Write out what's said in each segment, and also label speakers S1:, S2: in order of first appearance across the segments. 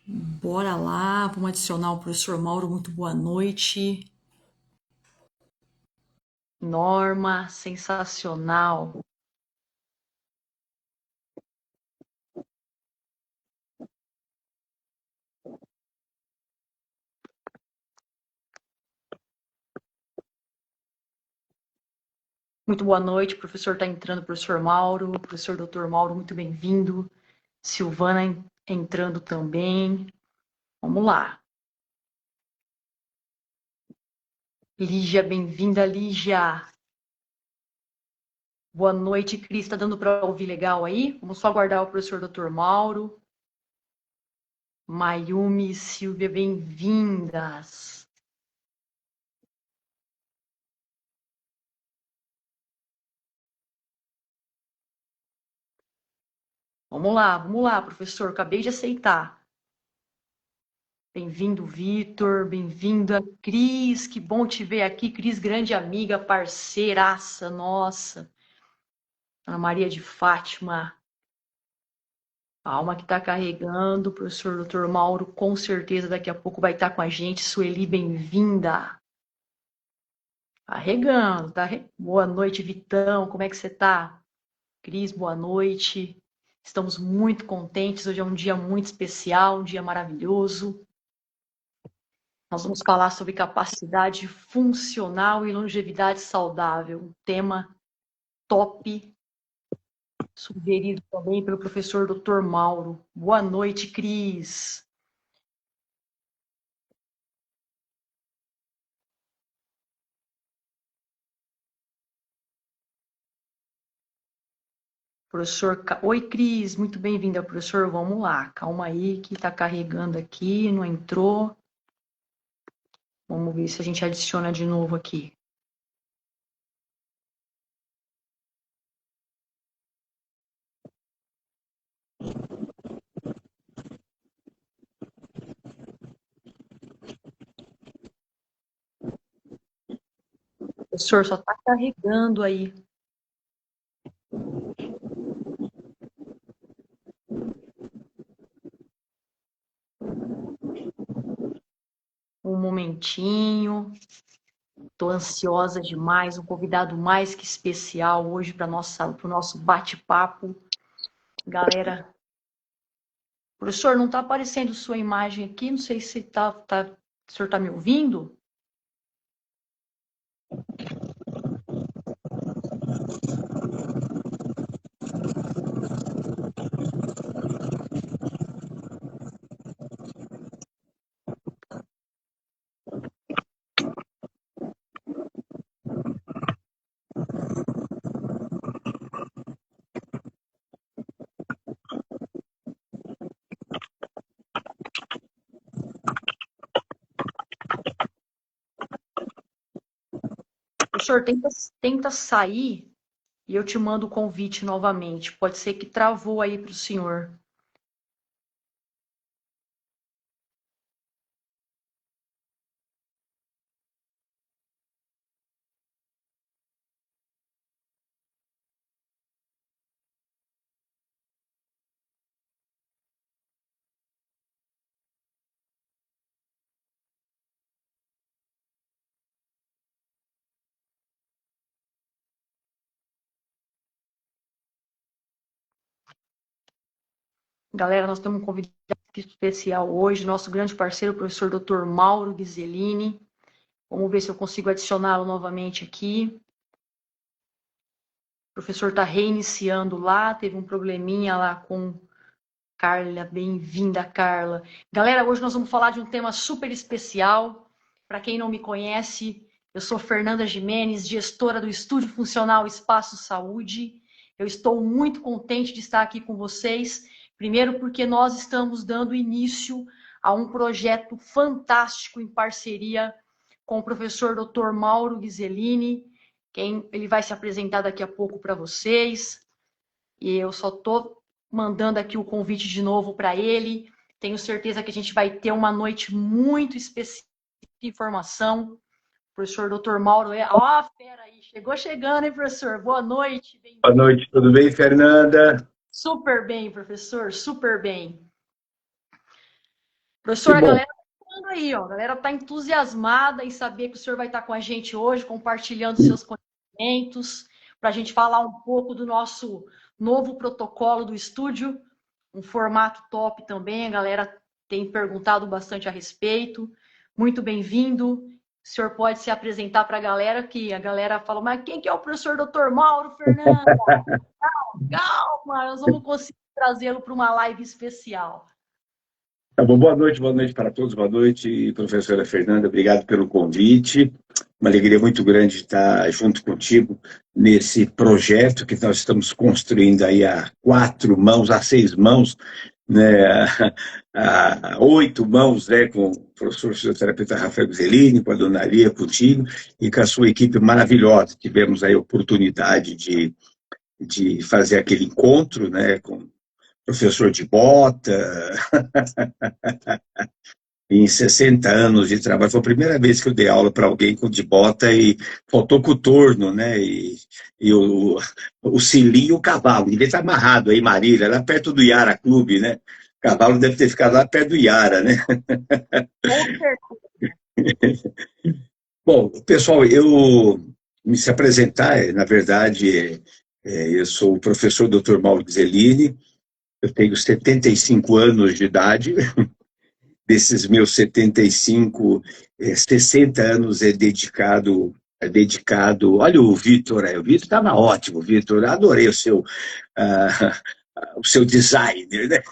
S1: Bora lá, vamos adicionar o professor Mauro. Muito boa noite. Norma, sensacional. Muito boa noite, o professor está entrando, professor Mauro, professor Dr. Mauro, muito bem-vindo. Silvana entrando também. Vamos lá. Lígia, bem-vinda, Lígia. Boa noite, Cris. Está dando para ouvir legal aí? Vamos só aguardar o professor Dr. Mauro. Mayumi e Silvia, bem-vindas. Vamos lá, professor. Acabei de aceitar. Bem-vindo, Vitor. Bem-vinda, Cris. Que bom te ver aqui. Cris, grande amiga, parceiraça nossa. Ana Maria de Fátima. A alma que está carregando. O professor Dr. Mauro, com certeza, daqui a pouco vai estar com a gente. Sueli, bem-vinda. Carregando, tá? Boa noite, Vitão. Como é que você tá? Cris, boa noite. Estamos muito contentes. Hoje é um dia muito especial, um dia maravilhoso. Nós vamos falar sobre capacidade funcional e longevidade saudável, um tema top, sugerido também pelo professor Dr. Mauro. Boa noite, Cris. Professor, oi, Cris, muito bem-vinda, professor. Vamos lá, calma aí que está carregando aqui, não entrou. Vamos ver se a gente adiciona de novo aqui. Professor, só está carregando aí. Um momentinho. Estou ansiosa demais, um convidado mais que especial hoje para o nosso bate-papo. Galera, professor, não está aparecendo sua imagem aqui, não sei se o senhor está me ouvindo? Professor, tenta sair e eu te mando o convite novamente. Pode ser que travou aí para o senhor. Galera, nós temos um convidado especial hoje, nosso grande parceiro, o professor Dr. Mauro Ghiselini. Vamos ver se eu consigo adicioná-lo novamente aqui. O professor está reiniciando lá, teve um probleminha lá com Carla. Bem-vinda, Carla. Galera, hoje nós vamos falar de um tema super especial. Para quem não me conhece, eu sou Fernanda Gimenez, gestora do Estúdio Funcional Espaço Saúde. Eu estou muito contente de estar aqui com vocês. Primeiro porque nós estamos dando início a um projeto fantástico em parceria com o professor Dr. Mauro Ghiselini, ele vai se apresentar daqui a pouco para vocês. E eu só estou mandando aqui o convite de novo para ele. Tenho certeza que a gente vai ter uma noite muito específica de informação. O professor Dr. Mauro fera aí, chegou chegando, hein, professor? Boa noite.
S2: Boa noite, tudo bem, Fernanda?
S1: Super bem, professor, super bem. Professor,
S2: Que
S1: a
S2: bom.
S1: galera tá falando aí, ó. A galera está entusiasmada em saber que o senhor vai estar com a gente hoje, compartilhando seus conhecimentos, para a gente falar um pouco do nosso novo protocolo do estúdio, um formato top também. A galera tem perguntado bastante a respeito. Muito bem-vindo. O senhor pode se apresentar para a galera, que a galera fala, mas quem que é o professor Dr. Mauro Fernanda? Calma, nós vamos conseguir trazê-lo para uma live especial.
S2: Tá bom, boa noite para todos, boa noite, professora Fernanda, obrigado pelo convite. Uma alegria muito grande estar junto contigo nesse projeto que nós estamos construindo aí a 4 mãos, a 6 mãos, né, a 8 mãos, né, com o professor fisioterapeuta Rafael Zelini, com a dona Lia, contigo, e com a sua equipe maravilhosa. Tivemos aí a oportunidade de fazer aquele encontro, né, com professor de bota, em 60 anos de trabalho. Foi a primeira vez que eu dei aula para alguém de bota e faltou coturno, né? E o cilinho e o cavalo. Devia estar amarrado aí, Marília, lá perto do Iara Clube, né? O cavalo deve ter ficado lá perto do Iara, né?
S1: Com certeza.
S2: Bom, pessoal, eu me se apresentar, na verdade, eu sou o professor Dr. Mauro Zelini, eu tenho 75 anos de idade. Desses meus 75, 60 anos é dedicado. Olha o Vitor aí, o Vitor estava ótimo, Vitor, adorei o seu designer, né?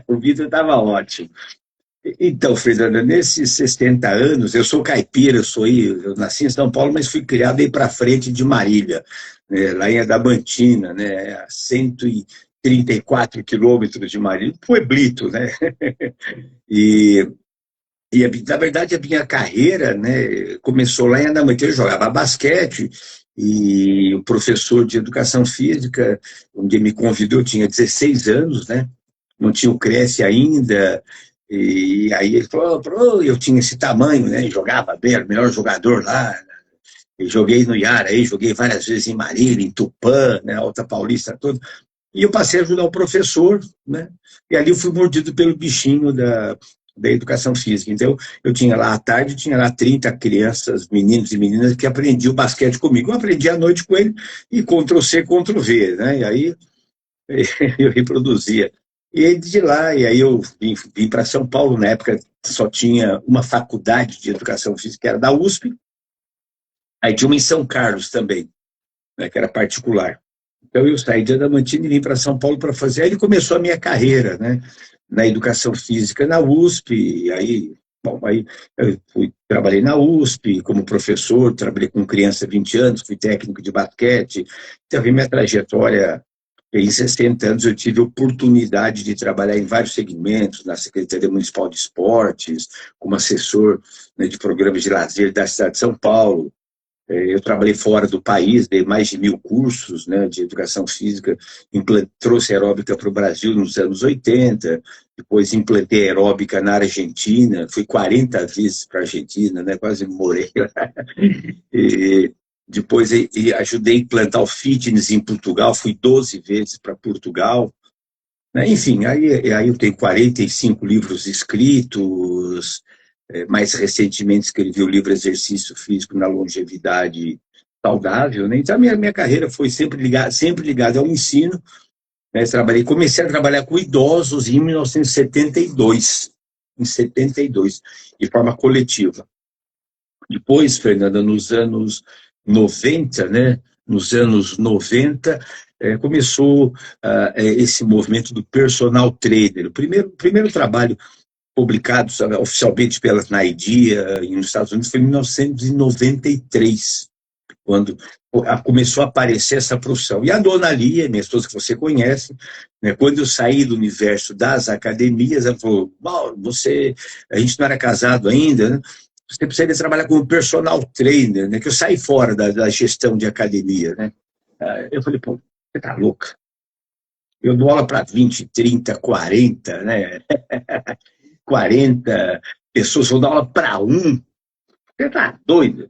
S2: O Vitor estava ótimo. Então, Fernanda, nesses 60 anos, eu sou caipira, eu nasci em São Paulo, mas fui criado aí para frente de Marília, né, lá em Adamantina, né, a 134 quilômetros de Marília, pueblito, né? E na verdade, a minha carreira, né, começou lá em Adamantina. Eu jogava basquete e o professor de educação física, onde me convidou, eu tinha 16 anos, né, não tinha o Cresce ainda, e aí ele falou, eu tinha esse tamanho, né, jogava bem, era o melhor jogador lá, e joguei no Iara, aí, joguei várias vezes em Marília, em Tupã, né, Alta Paulista, toda. E eu passei a ajudar o professor, né? E ali eu fui mordido pelo bichinho da educação física. Então, eu tinha lá à tarde, tinha lá 30 crianças, meninos e meninas, que aprendiam basquete comigo. Eu aprendi à noite com ele, e Ctrl+C, Ctrl+V, né? E aí eu reproduzia. E de lá, e aí eu vim para São Paulo, na época só tinha uma faculdade de educação física, que era da USP, aí tinha uma em São Carlos também, né, que era particular. Então eu saí de Adamantina e vim para São Paulo para fazer. Aí começou a minha carreira, né, na educação física na USP. E aí, bom, aí trabalhei na USP como professor, trabalhei com criança há 20 anos, fui técnico de basquete. Então, minha trajetória, em 60 anos, eu tive oportunidade de trabalhar em vários segmentos, na Secretaria Municipal de Esportes, como assessor, né, de programas de lazer da cidade de São Paulo. Eu trabalhei fora do país, dei mais de 1.000 cursos, né, de educação física, trouxe aeróbica para o Brasil nos anos 80, depois implantei aeróbica na Argentina, fui 40 vezes para a Argentina, né, quase morei lá. E depois ajudei a implantar o fitness em Portugal, fui 12 vezes para Portugal, né. Enfim, aí eu tenho 45 livros escritos. Mais recentemente escrevi o livro Exercício Físico na Longevidade Saudável, né? Então a minha carreira foi sempre ligada ao ensino, né? Comecei a trabalhar com idosos em 1972, em 72, de forma coletiva. Depois, Fernanda, nos anos 90, né? Nos anos 90, começou esse movimento do personal trainer. O primeiro trabalho publicado oficialmente pela NAIDIA nos Estados Unidos foi em 1993, quando começou a aparecer essa profissão. E a dona Lia, minha esposa, que você conhece, né, quando eu saí do universo das academias, ela falou, Mauro, a gente não era casado ainda, né? Você precisaria trabalhar como personal trainer, né? Que eu saí fora da gestão de academia, né? Eu falei, pô, você tá louca? Eu dou aula para 20, 30, 40, né? 40 pessoas, vou dar aula para um. Você tá doido?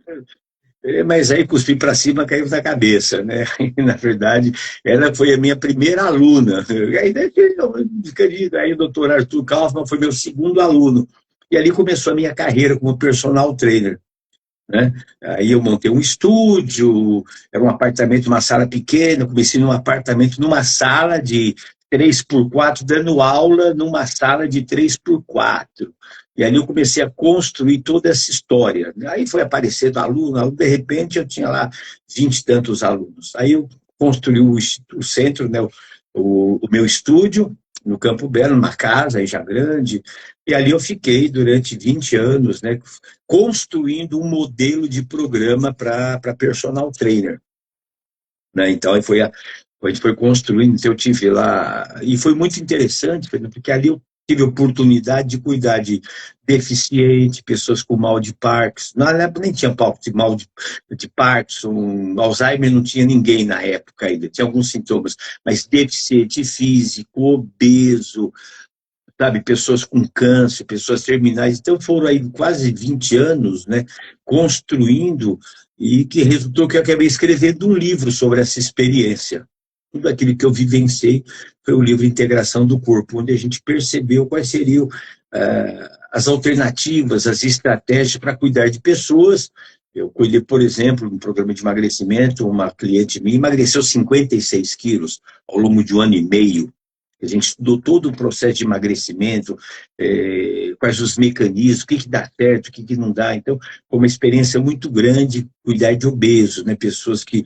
S2: Mas aí cuspi para cima, caiu na cabeça, né? E, na verdade, ela foi a minha primeira aluna. Aí o doutor Arthur Kaufmann foi meu segundo aluno. E ali começou a minha carreira como personal trainer, né? Aí eu montei um estúdio, era um apartamento, uma sala pequena, comecei num apartamento, numa sala de 3x4, dando aula numa sala de 3x4. E ali eu comecei a construir toda essa história. Aí foi aparecendo aluno, de repente eu tinha lá 20 e tantos alunos. Aí eu construí o centro, né, o meu estúdio, no Campo Belo, numa casa aí já grande, e ali eu fiquei durante 20 anos, né, construindo um modelo de programa para personal trainer, né? Então a gente foi construindo, então eu tive lá, e foi muito interessante, porque ali eu tive a oportunidade de cuidar de deficiente, pessoas com mal de Parkinson. Na época nem tinha mal de Parkinson, Alzheimer não tinha ninguém na época ainda, tinha alguns sintomas, mas deficiente físico, obeso, sabe, pessoas com câncer, pessoas terminais. Então foram aí quase 20 anos, né, construindo, e que resultou que eu acabei escrevendo um livro sobre essa experiência. Tudo aquilo que eu vivenciei foi o livro Integração do Corpo, onde a gente percebeu quais seriam as alternativas, as estratégias para cuidar de pessoas. Eu cuidei, por exemplo, um programa de emagrecimento, uma cliente minha emagreceu 56 quilos ao longo de um ano e meio. A gente estudou todo o processo de emagrecimento, quais os mecanismos, o que dá certo, o que não dá. Então, foi uma experiência muito grande cuidar de obesos, né? Pessoas que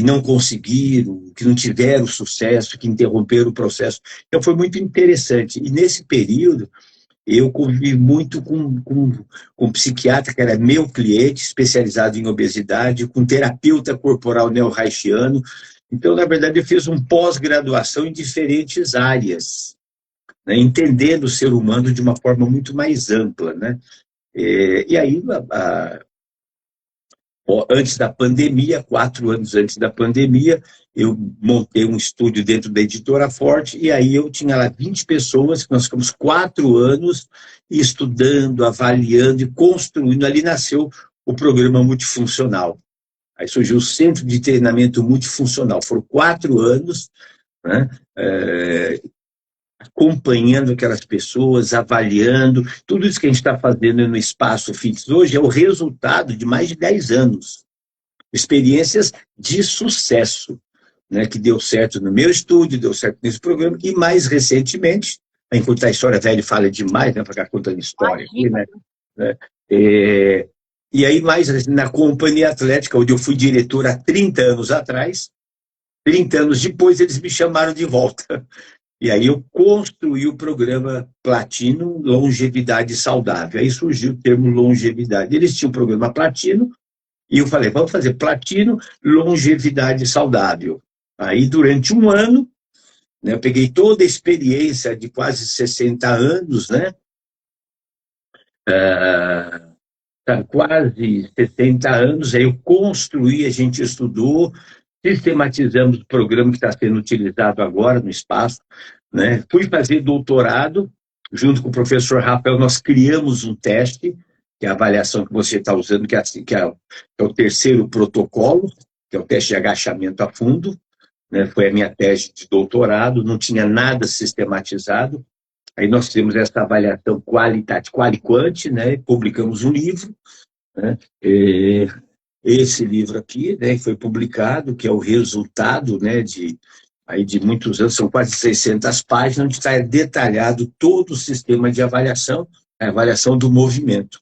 S2: não conseguiram, que não tiveram sucesso, que interromperam o processo. Então, foi muito interessante. E nesse período, eu convivi muito com um psiquiatra, que era meu cliente, especializado em obesidade, com terapeuta corporal neo-reichiano. Então, na verdade, eu fiz um pós-graduação em diferentes áreas, né, entendendo o ser humano de uma forma muito mais ampla, né? E aí, antes da pandemia, 4 anos antes da pandemia, eu montei um estúdio dentro da Editora Forte, e aí eu tinha lá 20 pessoas, que nós ficamos 4 anos estudando, avaliando e construindo. Ali nasceu o programa multifuncional. Aí surgiu o Centro de Treinamento Multifuncional. Foram 4 anos, né, acompanhando aquelas pessoas, avaliando. Tudo isso que a gente está fazendo no Espaço Fitness hoje é o resultado de mais de 10 anos. Experiências de sucesso, né, que deu certo no meu estúdio, deu certo nesse programa, e mais recentemente, enquanto a história velha fala demais, né, para ficar contando história aqui, né? E aí, mais na Companhia Atlética, onde eu fui diretor há 30 anos atrás, 30 anos depois eles me chamaram de volta. E aí eu construí o programa Platino Longevidade Saudável. Aí surgiu o termo longevidade. Eles tinham o programa Platino, e eu falei, vamos fazer Platino Longevidade Saudável. Aí, durante um ano, né, eu peguei toda a experiência de quase 60 anos, né? Quase 60 anos, aí eu construí, a gente estudou, sistematizamos o programa que está sendo utilizado agora no espaço, né? Fui fazer doutorado, junto com o professor Rafael, nós criamos um teste, que é a avaliação que você está usando, que é o terceiro protocolo, que é o teste de agachamento a fundo, né? Foi a minha tese de doutorado, não tinha nada sistematizado. Aí nós fizemos essa avaliação quali-quant, né? Publicamos um livro, né? Esse livro aqui, né, foi publicado, que é o resultado, né, de muitos anos, são quase 600 páginas, onde está detalhado todo o sistema de avaliação, a avaliação do movimento.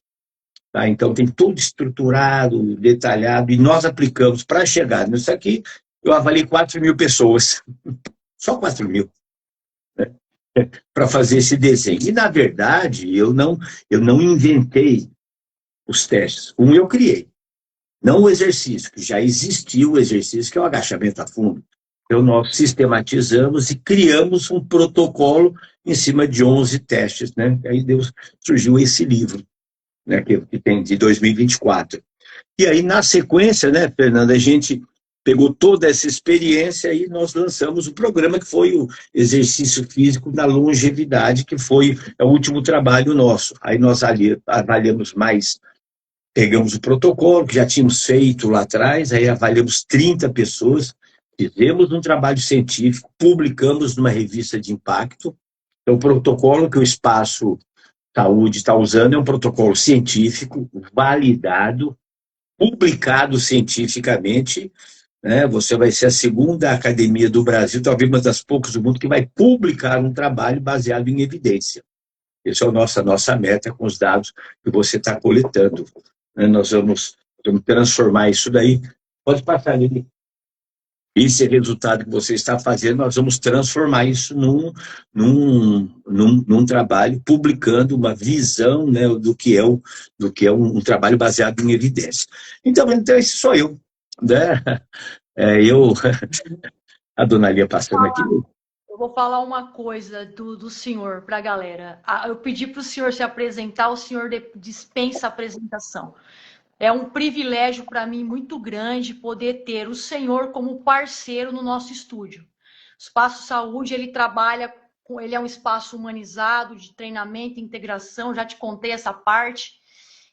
S2: Tá? Então, tem tudo estruturado, detalhado, e nós aplicamos para chegar nisso aqui. Eu avaliei 4.000 pessoas, só 4.000, né, para fazer esse desenho. E, na verdade, eu não inventei os testes. Eu criei. Não o exercício, que já existia o exercício, que é o agachamento a fundo. Então, nós sistematizamos e criamos um protocolo em cima de 11 testes, né? Aí surgiu esse livro, né, que tem de 2024. E aí, na sequência, né, Fernanda, a gente pegou toda essa experiência e nós lançamos o programa que foi o exercício físico da longevidade, que foi o último trabalho nosso. Aí nós avaliamos mais. Pegamos o protocolo que já tínhamos feito lá atrás, aí avaliamos 30 pessoas, fizemos um trabalho científico, publicamos numa revista de impacto. Então, o protocolo que o Espaço Saúde está usando é um protocolo científico, validado, publicado cientificamente, né? Você vai ser a segunda academia do Brasil, talvez uma das poucas do mundo, que vai publicar um trabalho baseado em evidência. Essa é a nossa meta com os dados que você está coletando, né? Nós vamos transformar isso daí. Pode passar, Lili. Esse resultado que você está fazendo, nós vamos transformar isso num trabalho, publicando uma visão, né, do que é um trabalho baseado em evidência. Então esse sou eu. Né? A dona Lia passando aqui.
S1: Eu vou falar uma coisa do senhor para a galera. Eu pedi para o senhor se apresentar, o senhor dispensa a apresentação. É um privilégio para mim muito grande poder ter o senhor como parceiro no nosso estúdio. O Espaço Saúde, ele trabalha, ele é um espaço humanizado de treinamento e integração, já te contei essa parte.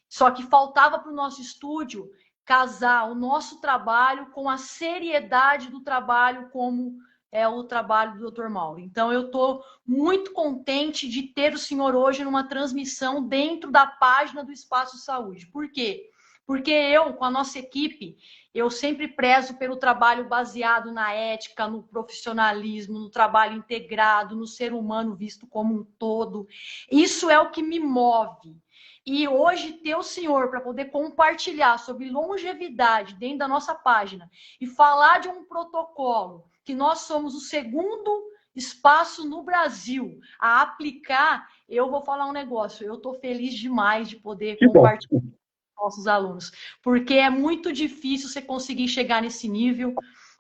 S1: Só que faltava para o nosso estúdio casar o nosso trabalho com a seriedade do trabalho como é o trabalho do Dr. Mauro. Então, eu estou muito contente de ter o senhor hoje numa transmissão dentro da página do Espaço Saúde. Por quê? Porque eu, com a nossa equipe, eu sempre prezo pelo trabalho baseado na ética, no profissionalismo, no trabalho integrado, no ser humano visto como um todo. Isso é o que me move. E hoje ter o senhor para poder compartilhar sobre longevidade dentro da nossa página e falar de um protocolo que nós somos o segundo espaço no Brasil a aplicar, eu vou falar um negócio, eu estou feliz demais de poder compartilhar com nossos alunos, porque é muito difícil você conseguir chegar nesse nível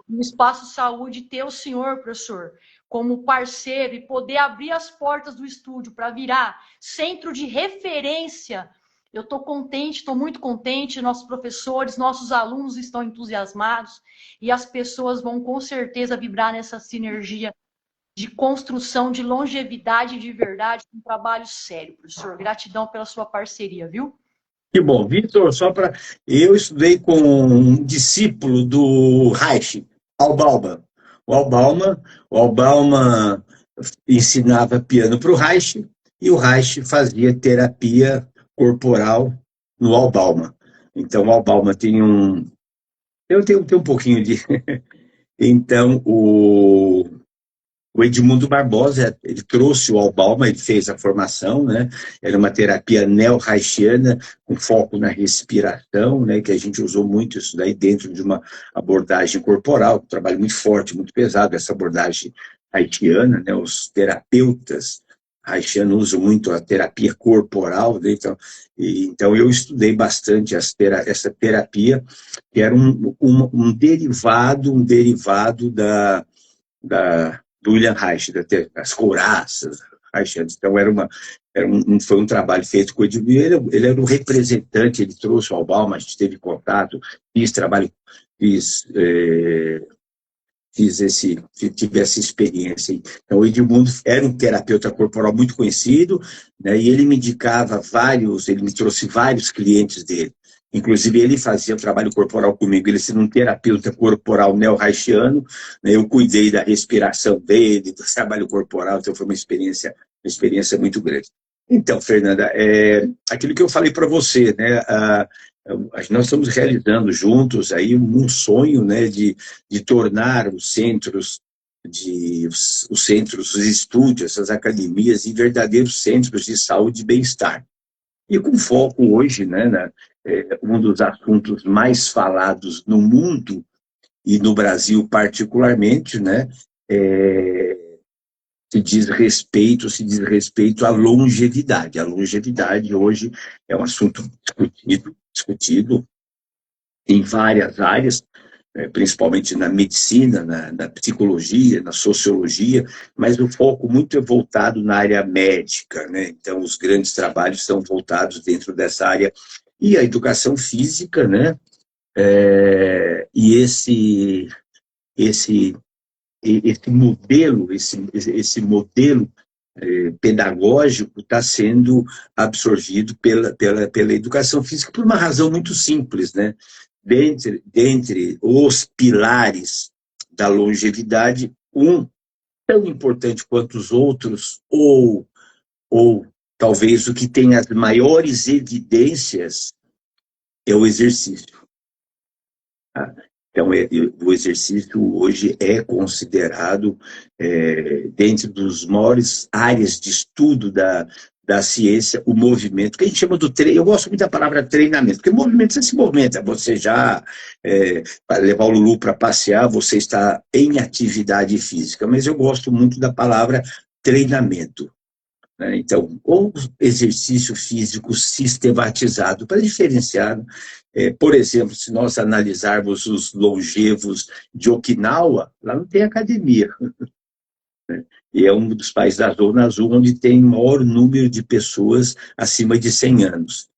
S1: no Espaço Saúde, ter o senhor, professor, como parceiro e poder abrir as portas do estúdio para virar centro de referência. Eu estou contente, estou muito contente, nossos professores, nossos alunos estão entusiasmados e as pessoas vão com certeza vibrar nessa sinergia de construção, de longevidade de verdade, um trabalho sério, professor. Gratidão pela sua parceria, viu?
S2: Que bom. Vitor, eu estudei com um discípulo do Reich, Albalma. O Albalma ensinava piano para o Reich e o Reich fazia terapia corporal no Albalma. Então, o Albalma tem um... Eu tenho um pouquinho de... Então, o Edmundo Barbosa, ele trouxe o Albalma, ele fez a formação, né? Era uma terapia neo-reichiana, com foco na respiração, né? Que a gente usou muito isso daí dentro de uma abordagem corporal, um trabalho muito forte, muito pesado, essa abordagem haitiana, né? Os terapeutas haitianos usam muito a terapia corporal, né? Então eu estudei bastante essa terapia, que era um derivado do William Reich, das couraças reichianas. Então, foi um trabalho feito com o Edmundo. Ele era um representante, ele trouxe o Albalma, a gente teve contato, tive essa experiência. Então, o Edmundo era um terapeuta corporal muito conhecido, né, e ele ele me trouxe vários clientes dele. Inclusive, ele fazia trabalho corporal comigo, ele sendo um terapeuta corporal neo-reichiano, né, eu cuidei da respiração dele, do trabalho corporal, então foi uma experiência muito grande. Então, Fernanda, aquilo que eu falei para você, né, nós estamos realizando juntos aí um sonho, né, de tornar os centros, os estúdios, as academias, em verdadeiros centros de saúde e bem-estar. E com foco hoje, né, um dos assuntos mais falados no mundo, e no Brasil particularmente, né, se diz respeito à longevidade. A longevidade hoje é um assunto discutido em várias áreas, principalmente na medicina, na psicologia, na sociologia, mas o foco muito é voltado na área médica, né? Então, os grandes trabalhos são voltados dentro dessa área. E a educação física, né? E esse modelo pedagógico está sendo absorvido pela educação física por uma razão muito simples, né? Dentre os pilares da longevidade, um tão importante quanto os outros, ou talvez o que tem as maiores evidências é o exercício. Tá? Então, o exercício hoje é considerado, dentro dos maiores áreas de estudo da ciência, o movimento, que a gente chama do treino. Eu gosto muito da palavra treinamento, porque movimento você se movimenta, você já para levar o Lulu para passear, você está em atividade física, mas eu gosto muito da palavra treinamento. Né? Então, ou exercício físico sistematizado, para diferenciar, por exemplo, se nós analisarmos os longevos de Okinawa, lá não tem academia. Né? E é um dos países da Zona Azul onde tem maior número de pessoas acima de 100 anos.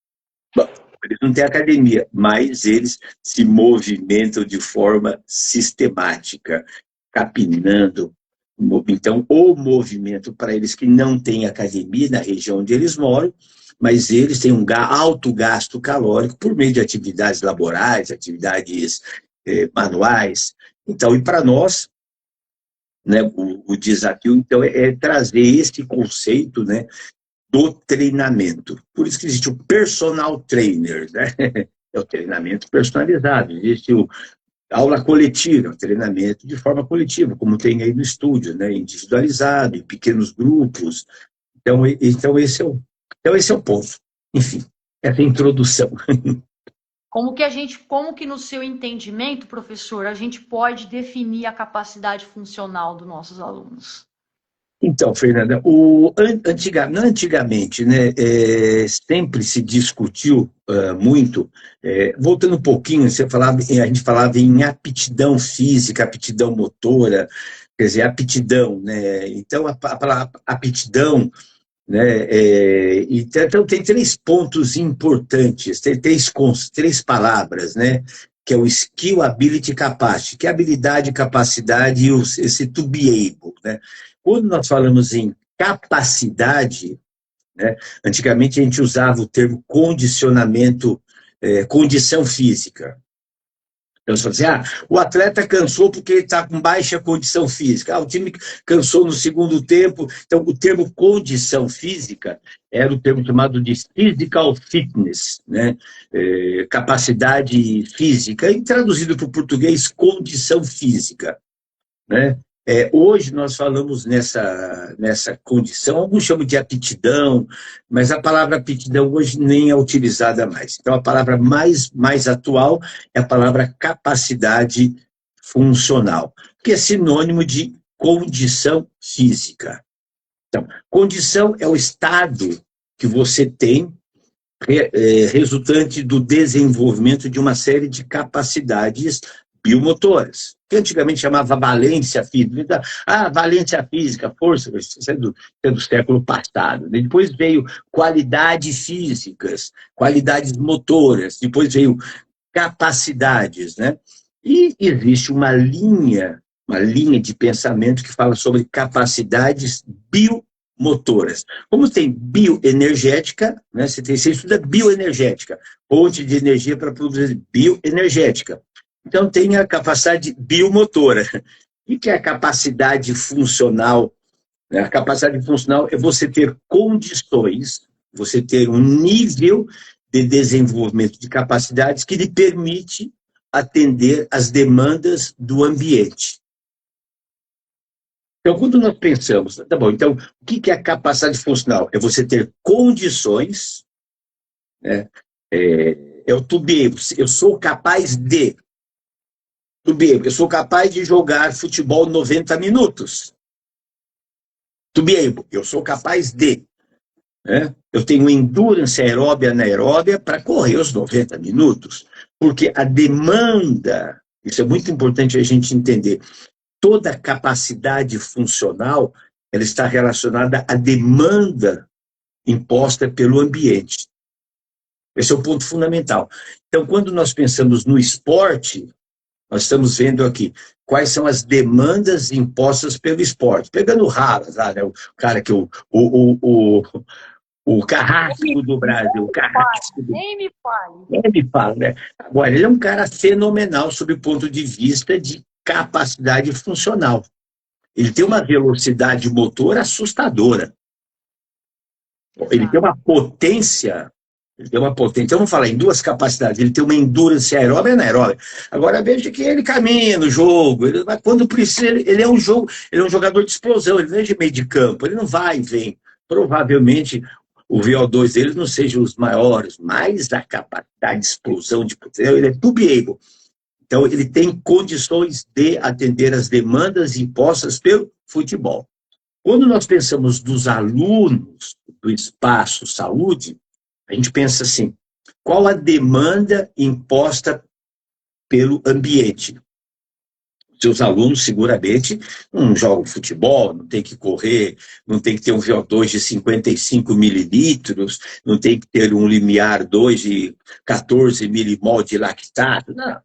S2: Bom, eles não têm academia, mas eles se movimentam de forma sistemática, capinando. Então, o movimento para eles que não têm academia na região onde eles moram, mas eles têm um alto gasto calórico por meio de atividades laborais, atividades manuais. Então, e para nós, né, o desafio então é trazer esse conceito, né, do treinamento. Por isso que existe o personal trainer, né? É o treinamento personalizado. Existe o aula coletiva, treinamento de forma coletiva, como tem aí no estúdio, né? Individualizado, em pequenos grupos. Então esse é o ponto. Enfim, essa introdução.
S1: Como que no seu entendimento, professor, a gente pode definir a capacidade funcional dos nossos alunos?
S2: Então, Fernanda, antigamente, né, sempre se discutiu muito, voltando um pouquinho, a gente falava em aptidão física, aptidão motora, quer dizer, aptidão, né? Então, a palavra aptidão, né, então tem três pontos importantes, tem três palavras, né? Que é o skill, ability, capacity, que é habilidade, capacidade e esse to be able, né? Quando nós falamos em capacidade, né, antigamente a gente usava o termo condicionamento, condição física. Então, você fala assim, o atleta cansou porque ele está com baixa condição física. O time cansou no segundo tempo. Então, o termo condição física era o termo chamado de physical fitness, né? Capacidade física, e traduzido para o português, condição física, né? Hoje nós falamos nessa condição, alguns chamam de aptidão, mas a palavra aptidão hoje nem é utilizada mais. Então, a palavra mais atual é a palavra capacidade funcional, que é sinônimo de condição física. Então, condição é o estado que você tem resultante do desenvolvimento de uma série de capacidades biomotoras, que antigamente chamava valência física. Valência física, força, isso é do século passado. Depois veio qualidades físicas, qualidades motoras, depois veio capacidades, né? E existe uma linha de pensamento que fala sobre capacidades biomotoras. Como tem bioenergética, né? Você estuda bioenergética, fonte de energia para produzir bioenergética. Então, tem a capacidade biomotora. O que é a capacidade funcional? A capacidade funcional é você ter condições, você ter um nível de desenvolvimento de capacidades que lhe permite atender às demandas do ambiente. Então, quando nós pensamos, tá bom, então, o que é a capacidade funcional? É você ter condições, né? Eu sou capaz de. Eu sou capaz de jogar futebol 90 minutos. Eu sou capaz de. Né? Eu tenho endurance aeróbia e anaeróbia para correr os 90 minutos. Porque a demanda, isso é muito importante a gente entender, toda capacidade funcional ela está relacionada à demanda imposta pelo ambiente. Esse é o ponto fundamental. Então, quando nós pensamos no esporte, nós estamos vendo aqui quais são as demandas impostas pelo esporte. Pegando o Halas, né, o cara que o carrasco do Brasil.
S1: Nem me fale.
S2: Nem me fala, né? Agora, ele é um cara fenomenal sob o ponto de vista de capacidade funcional. Ele tem uma velocidade motor assustadora. Ele tem
S1: Exato.
S2: uma potência. Ele tem uma potência. Então, vamos falar em duas capacidades. Ele tem uma endurance aeróbica e anaeróbica. Agora, veja que ele caminha no jogo. Quando precisa, ele é um jogo, ele é um jogador de explosão. Ele não é de meio de campo. Ele não vai e vem. Provavelmente, o VO2 dele não seja os maiores, mas a capacidade de explosão, de potência, ele é to be able. Então, ele tem condições de atender as demandas impostas pelo futebol. Quando nós pensamos dos alunos do espaço saúde, a gente pensa assim, qual a demanda imposta pelo ambiente? Seus alunos, seguramente, não jogam futebol, não tem que correr, não tem que ter um VO2 de 55 mililitros, não tem que ter um limiar 2 de 14 milimol de lactato. Não.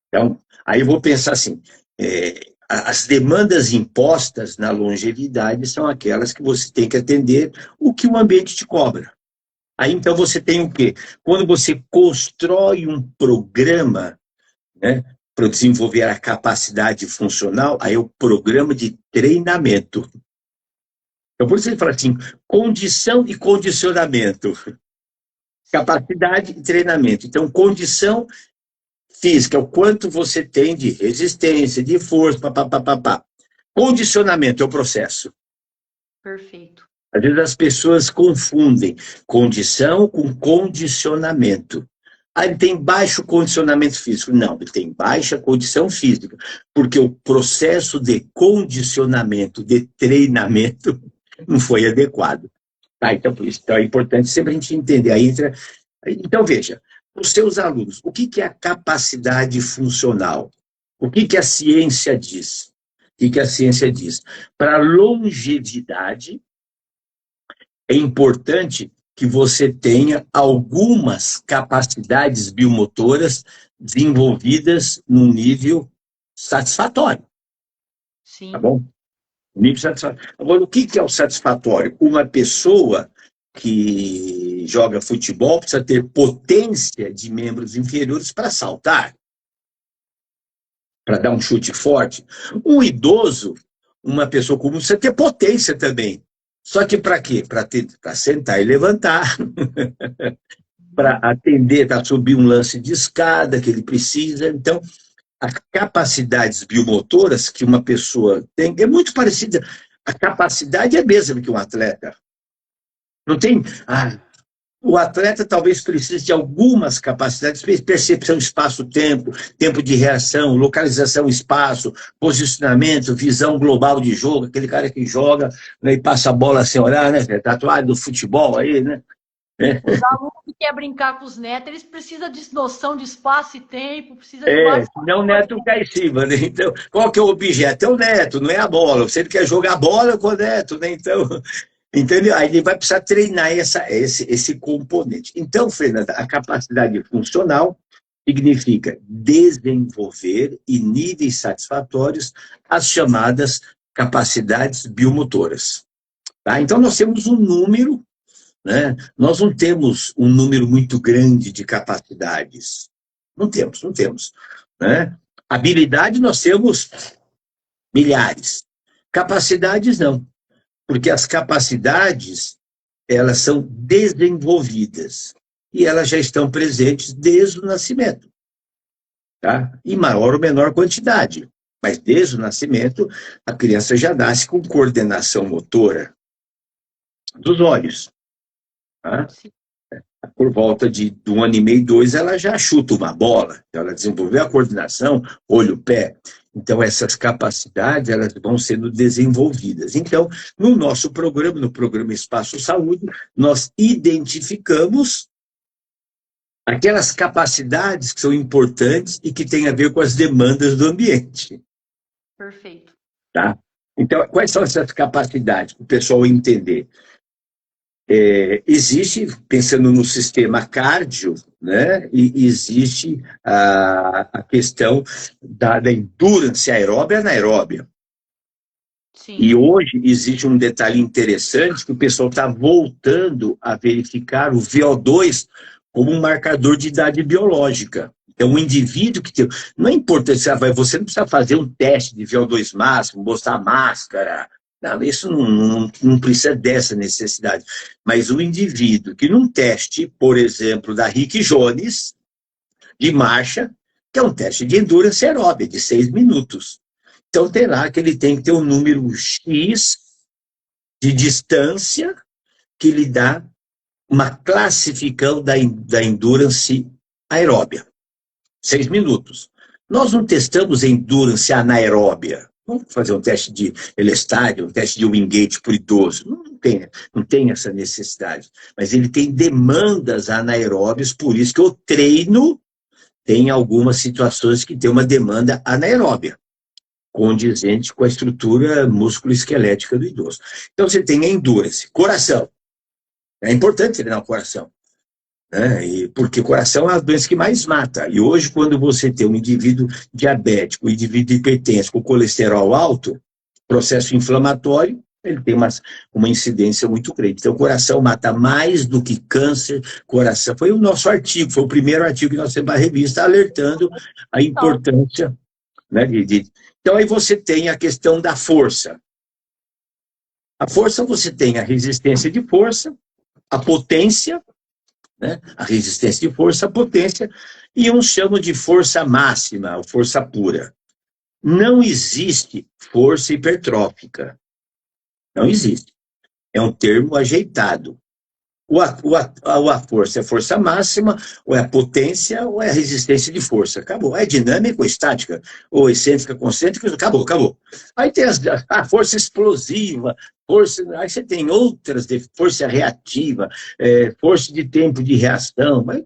S2: Então, aí eu vou pensar assim, as demandas impostas na longevidade são aquelas que você tem que atender o que o ambiente te cobra. Aí, então, você tem o quê? Quando você constrói um programa, né, para desenvolver a capacidade funcional, aí é o programa de treinamento. Então, por isso ele fala assim, condição e condicionamento. Capacidade e treinamento. Então, condição física, o quanto você tem de resistência, de força, papapá. Condicionamento é o processo.
S1: Perfeito.
S2: Às vezes as pessoas confundem condição com condicionamento. Ah, ele tem baixo condicionamento físico. Não, ele tem baixa condição física, porque o processo de condicionamento, de treinamento, não foi adequado. Tá, então, por isso, então é importante sempre a gente entender. Aí entra... Então, veja, os seus alunos, o que é a capacidade funcional? O que a ciência diz? O que a ciência diz? Para a longevidade, é importante que você tenha algumas capacidades biomotoras desenvolvidas num nível satisfatório.
S1: Sim.
S2: Tá bom? Nível satisfatório. Agora, o que é o satisfatório? Uma pessoa que joga futebol precisa ter potência de membros inferiores para saltar, para dar um chute forte. Um idoso, uma pessoa comum, precisa ter potência também. Só que para quê? Para sentar e levantar, para atender, para subir um lance de escada que ele precisa. Então, as capacidades biomotoras que uma pessoa tem é muito parecida. A capacidade é a mesma que um atleta. Não tem... o atleta talvez precise de algumas capacidades, percepção espaço-tempo, tempo de reação, localização espaço, posicionamento, visão global de jogo, aquele cara que joga, né, e passa a bola sem olhar, né? Tatuagem do futebol aí, né?
S1: Os alunos que querem brincar com os netos, eles precisam de noção de espaço e tempo, precisam de base.
S2: Senão o neto cai em cima, né? Então, qual que é o objeto? É o neto, não é a bola. Você quer jogar bola com o neto, né? Então... Entendeu? Aí ele vai precisar treinar esse componente. Então, Fernanda, a capacidade funcional significa desenvolver em níveis satisfatórios as chamadas capacidades biomotoras. Tá? Então, nós temos um número, né? Nós não temos um número muito grande de capacidades. Não temos. Né? Habilidade, nós temos milhares. Capacidades, não. Porque as capacidades, elas são desenvolvidas e elas já estão presentes desde o nascimento, tá? Em maior ou menor quantidade, mas desde o nascimento a criança já nasce com coordenação motora dos olhos, tá? Por volta de 1 ano e meio, 2, ela já chuta uma bola, ela desenvolveu a coordenação olho-pé. Então, essas capacidades, elas vão sendo desenvolvidas. Então, no nosso programa, no programa Espaço Saúde, nós identificamos aquelas capacidades que são importantes e que têm a ver com as demandas do ambiente.
S1: Perfeito.
S2: Tá? Então, quais são essas capacidades para o pessoal entender? Existe, pensando no sistema cardio, né, e existe a questão da endurance aeróbia e anaeróbia. Sim. E hoje existe um detalhe interessante que o pessoal está voltando a verificar o VO2 como um marcador de idade biológica. É um indivíduo que tem... Não é importante, você não precisa fazer um teste de VO2 máximo, mostrar máscara, Não, isso não precisa dessa necessidade. Mas o indivíduo que num teste, por exemplo, da Rick Jones, de marcha, que é um teste de endurance aeróbica, de 6 minutos. Então, tem lá que ele tem que ter um número X de distância que lhe dá uma classificação da endurance aeróbia. 6 minutos. Nós não testamos endurance anaeróbia. Vamos fazer um teste de elestádio, um teste de Wingate por idoso. Não tem essa necessidade. Mas ele tem demandas anaeróbias, por isso que o treino tem algumas situações que tem uma demanda anaeróbia, condizente com a estrutura músculo-esquelética do idoso. Então, você tem a endurance. Coração. É importante treinar o coração, né? Porque o coração é a doença que mais mata. E hoje, quando você tem um indivíduo diabético, um indivíduo hipertenso com colesterol alto, processo inflamatório, ele tem uma incidência muito grande. Então, o coração mata mais do que câncer. Coração foi o nosso artigo, foi o primeiro artigo que nós temos na revista, alertando a importância, né, Então, aí você tem a questão da força. A força, você tem a resistência de força, a potência, né? A resistência de força, a potência, e uns chamam de força máxima, ou força pura. Não existe força hipertrófica. Não existe. É um termo ajeitado. Ou a força é força máxima, ou é a potência, ou é a resistência de força. Acabou. É dinâmica ou estática, ou excêntrica, concêntrica, acabou. Aí tem a força explosiva, aí você tem outras, de força reativa, força de tempo de reação, mas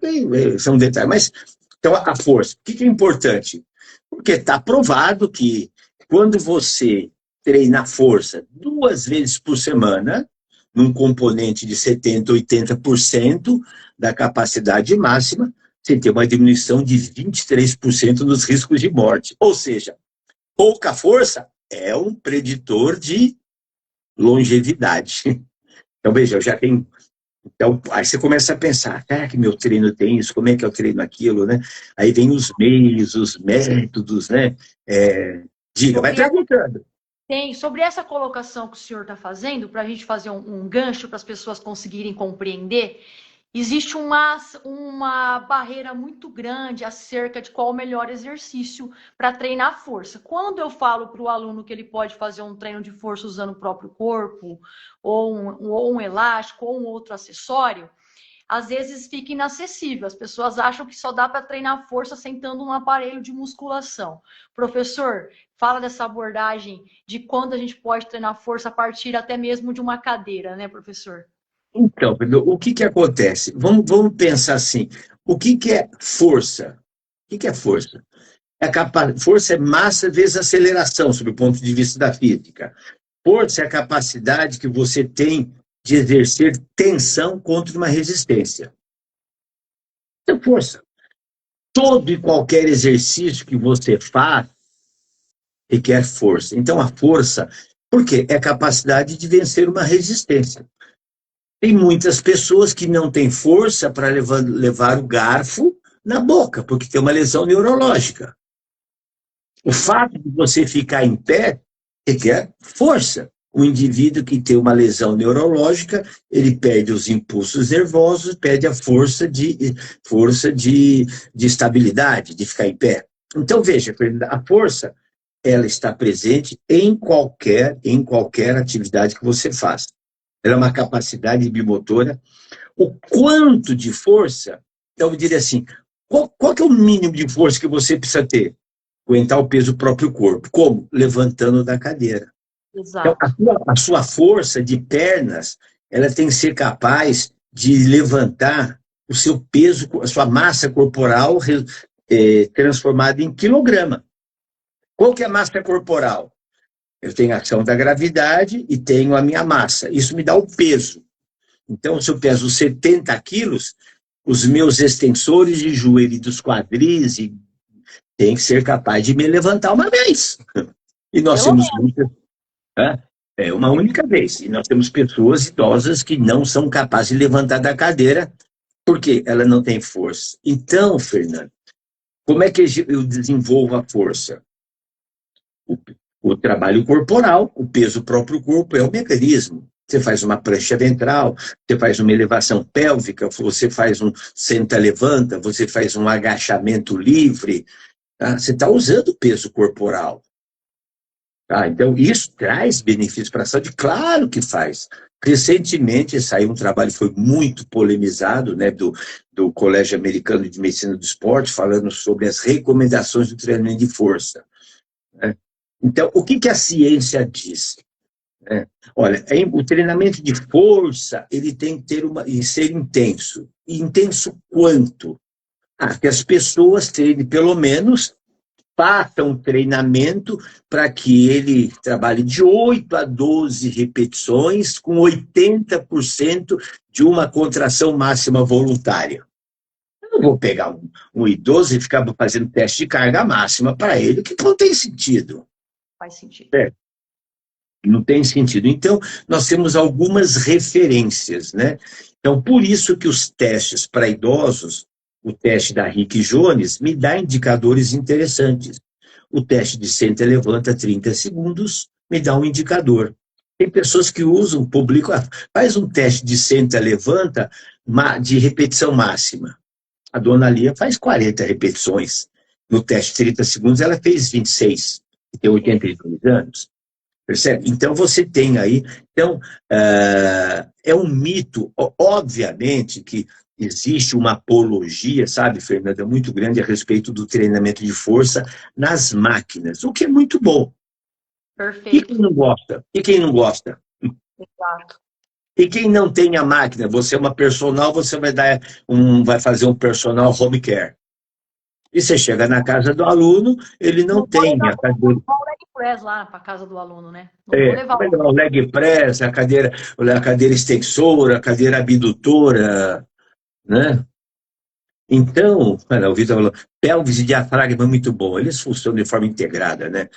S2: são detalhes. Mas, então, a força, o que é importante? Porque está provado que quando você treina a força 2 vezes por semana, num componente de 70%, 80% da capacidade máxima, você tem uma diminuição de 23% dos riscos de morte. Ou seja, pouca força é um preditor de longevidade. Então, veja, eu já tenho... Então, aí você começa a pensar, que meu treino tem isso, como é que eu treino aquilo, né? Aí vem os meios, os métodos, né? Diga, vai perguntando.
S1: Sobre essa colocação que o senhor está fazendo, para a gente fazer um gancho para as pessoas conseguirem compreender, existe uma barreira muito grande acerca de qual o melhor exercício para treinar força. Quando eu falo para o aluno que ele pode fazer um treino de força usando o próprio corpo, ou um elástico, ou um outro acessório, às vezes fica inacessível. As pessoas acham que só dá para treinar força sentando num aparelho de musculação. Professor, fala dessa abordagem de quando a gente pode treinar força a partir até mesmo de uma cadeira, né, professor?
S2: Então, o que acontece? Vamos pensar assim, o que é força? O que é força? Força é massa vezes aceleração, sob o ponto de vista da física. Força é a capacidade que você tem de exercer tensão contra uma resistência. Isso é força. Todo e qualquer exercício que você faz requer força. Então, a força, por quê? É a capacidade de vencer uma resistência. Tem muitas pessoas que não têm força para levar o garfo na boca, porque tem uma lesão neurológica. O fato de você ficar em pé requer força. O indivíduo que tem uma lesão neurológica, ele perde os impulsos nervosos, perde a força de estabilidade, de ficar em pé. Então, veja, a força, ela está presente em qualquer atividade que você faça. Ela é uma capacidade bimotora. O quanto de força, eu diria assim, qual que é o mínimo de força que você precisa ter? Aguentar o peso do próprio corpo. Como? Levantando da cadeira.
S1: Exato.
S2: Então, a sua força de pernas, ela tem que ser capaz de levantar o seu peso, a sua massa corporal transformada em quilograma. Qual que é a massa corporal? Eu tenho a ação da gravidade e tenho a minha massa. Isso me dá o peso. Então, se eu peso 70 quilos, os meus extensores de joelho e dos quadris têm que ser capaz de me levantar uma vez. E nós temos muitas, né? Uma única vez. E nós temos pessoas idosas que não são capazes de levantar da cadeira porque ela não tem força. Então, Fernando, como é que eu desenvolvo a força? O trabalho corporal, o peso do próprio corpo é o mecanismo. Você faz uma prancha ventral, você faz uma elevação pélvica, você faz um senta-levanta, você faz um agachamento livre, tá? Você está usando o peso corporal. Tá? Então, isso traz benefícios para a saúde? Claro que faz. Recentemente saiu um trabalho que foi muito polemizado, né, do Colégio Americano de Medicina do Esporte, falando sobre as recomendações do treinamento de força. Né? Então, o que a ciência diz? Olha, o treinamento de força ele tem que ter e ser intenso. E intenso quanto? Que as pessoas treinem pelo menos, façam um treinamento para que ele trabalhe de 8 a 12 repetições com 80% de uma contração máxima voluntária. Eu não vou pegar um idoso e ficar fazendo teste de carga máxima para ele, que não tem sentido.
S1: Faz sentido.
S2: Não tem sentido. Então, nós temos algumas referências, né? Então, por isso que os testes para idosos, o teste da Rick Jones, me dá indicadores interessantes. O teste de senta e levanta 30 segundos me dá um indicador. Tem pessoas que usam, publicam, faz um teste de senta e levanta de repetição máxima. A dona Lia faz 40 repetições. No teste de 30 segundos, ela fez 26, e tem 82 anos. Percebe? Então, você tem aí... Então, é um mito. Obviamente que existe uma apologia, sabe, Fernanda, muito grande a respeito do treinamento de força nas máquinas, o que é muito bom.
S1: Perfeito.
S2: E quem não gosta? E quem não gosta?
S1: Exato.
S2: E quem não tem a máquina? Você é uma personal, você vai fazer um personal home care. E você chega na casa do aluno, ele não tem a cadeira.
S1: Não vou levar o leg press lá para a casa do aluno, né? Não vou levar
S2: o leg press, a cadeira extensora, a cadeira abdutora, né? Então, o Vitor falou, pelvis e diafragma é muito bom, eles funcionam de forma integrada, né?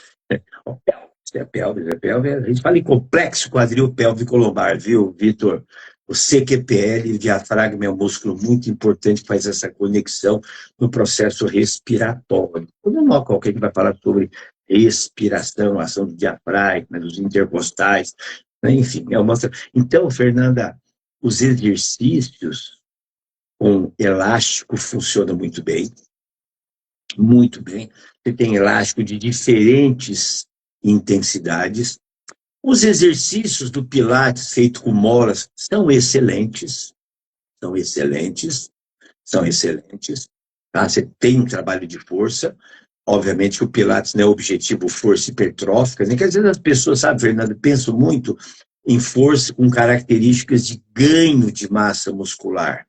S2: Pelvis, a gente fala em complexo quadril pélvico lombar, viu, Vitor? O CQPL, o diafragma, é um músculo muito importante que faz essa conexão no processo respiratório. Não é qualquer que vai falar sobre respiração, ação do diafragma, dos intercostais, né? Enfim. Então, Fernanda, os exercícios com elástico funcionam muito bem. Muito bem. Você tem elástico de diferentes intensidades. Os exercícios do Pilates feito com molas são excelentes. São excelentes. São excelentes. Tá? Você tem um trabalho de força. Obviamente que o Pilates não é objetivo força hipertrófica. Nem que às vezes as pessoas, sabe, Fernando, pensam muito em força com características de ganho de massa muscular.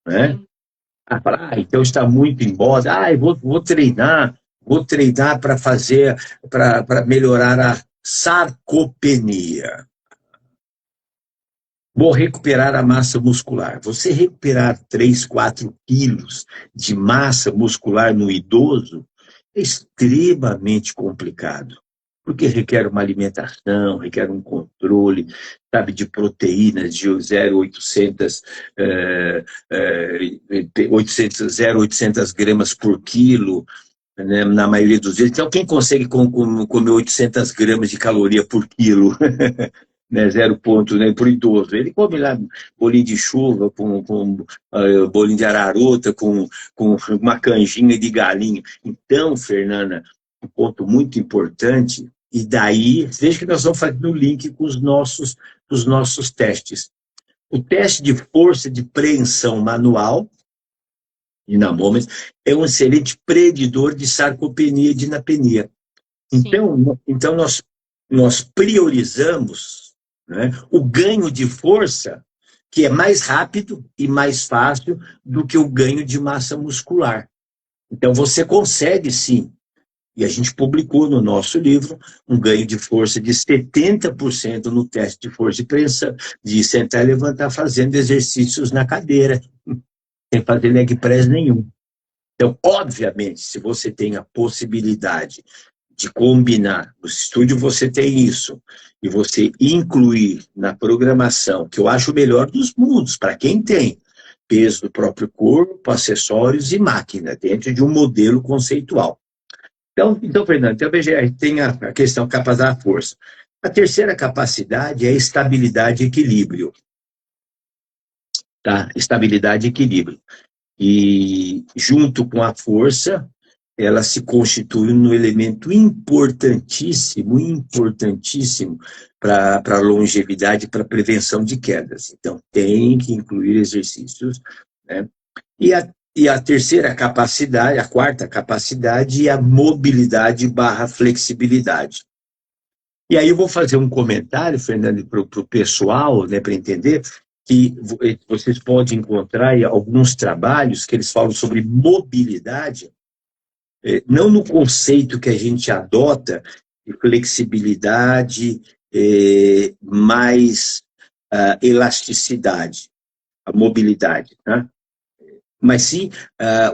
S2: Né? Então está muito em moda. Vou treinar para melhorar a sarcopenia. Vou recuperar a massa muscular. Você recuperar 3, 4 quilos de massa muscular no idoso é extremamente complicado, porque requer uma alimentação, requer um controle, sabe, de proteínas de 0,800 gramas por quilo, né, na maioria dos vezes. Então, quem consegue comer 800 gramas de caloria por quilo, né, 0 ponto, né, para o idoso? Ele come lá bolinho de chuva, com bolinho de ararota, com uma canjinha de galinha. Então, Fernanda, um ponto muito importante, e daí, veja que nós estamos fazendo o link com os nossos testes. O teste de força de preensão manual, dinamômetro, é um excelente predidor de sarcopenia e dinapenia. Então nós priorizamos, né, o ganho de força, que é mais rápido e mais fácil do que o ganho de massa muscular. Então você consegue, sim, e a gente publicou no nosso livro um ganho de força de 70% no teste de força de preensão, de sentar e levantar fazendo exercícios na cadeira, sem fazer leg press nenhum. Então, obviamente, se você tem a possibilidade de combinar, no estúdio você tem isso, e você incluir na programação, que eu acho o melhor dos mundos, para quem tem peso do próprio corpo, acessórios e máquina, dentro de um modelo conceitual. Então, Fernando, então, veja, tem a questão capacidade da força. A terceira capacidade é estabilidade e equilíbrio. Tá? Estabilidade e equilíbrio. E, junto com a força, ela se constitui no elemento importantíssimo, importantíssimo para a longevidade, para a prevenção de quedas. Então, tem que incluir exercícios, né? E a terceira capacidade, a quarta capacidade, é a mobilidade barra flexibilidade. E aí eu vou fazer um comentário, Fernando, para o pessoal, né, para entender, que vocês podem encontrar alguns trabalhos que eles falam sobre mobilidade, não no conceito que a gente adota de flexibilidade mais elasticidade, a mobilidade, né? Mas sim,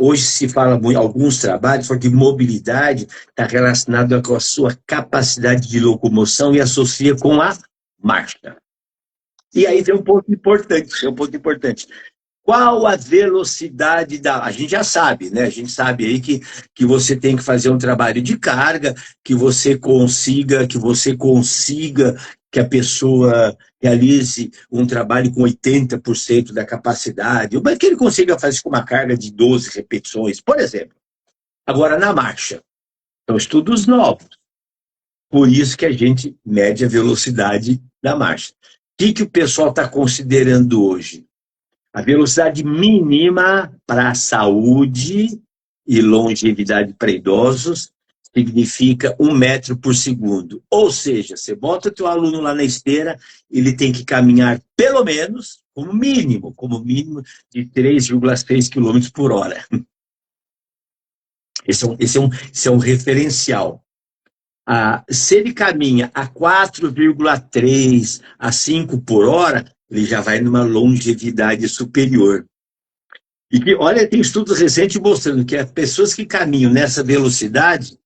S2: hoje se fala muito, alguns trabalhos falam que mobilidade está relacionado com a sua capacidade de locomoção e associa com a marcha. E aí tem um ponto importante. Qual a velocidade da... A gente já sabe, né? A gente sabe aí que você tem que fazer um trabalho de carga, que você consiga que a pessoa realize um trabalho com 80% da capacidade, mas que ele consiga fazer com uma carga de 12 repetições, por exemplo. Agora, na marcha, são estudos novos. Por isso que a gente mede a velocidade da marcha. O que o pessoal está considerando hoje? A velocidade mínima para a saúde e longevidade para idosos significa 1 metro por segundo. Ou seja, você bota o teu aluno lá na esteira, ele tem que caminhar pelo menos, como mínimo, de 3,6 km por hora. Esse é um referencial. Se ele caminha a 4,3 a 5 por hora, ele já vai numa longevidade superior. E que, olha, tem estudos recentes mostrando que as pessoas que caminham nessa velocidade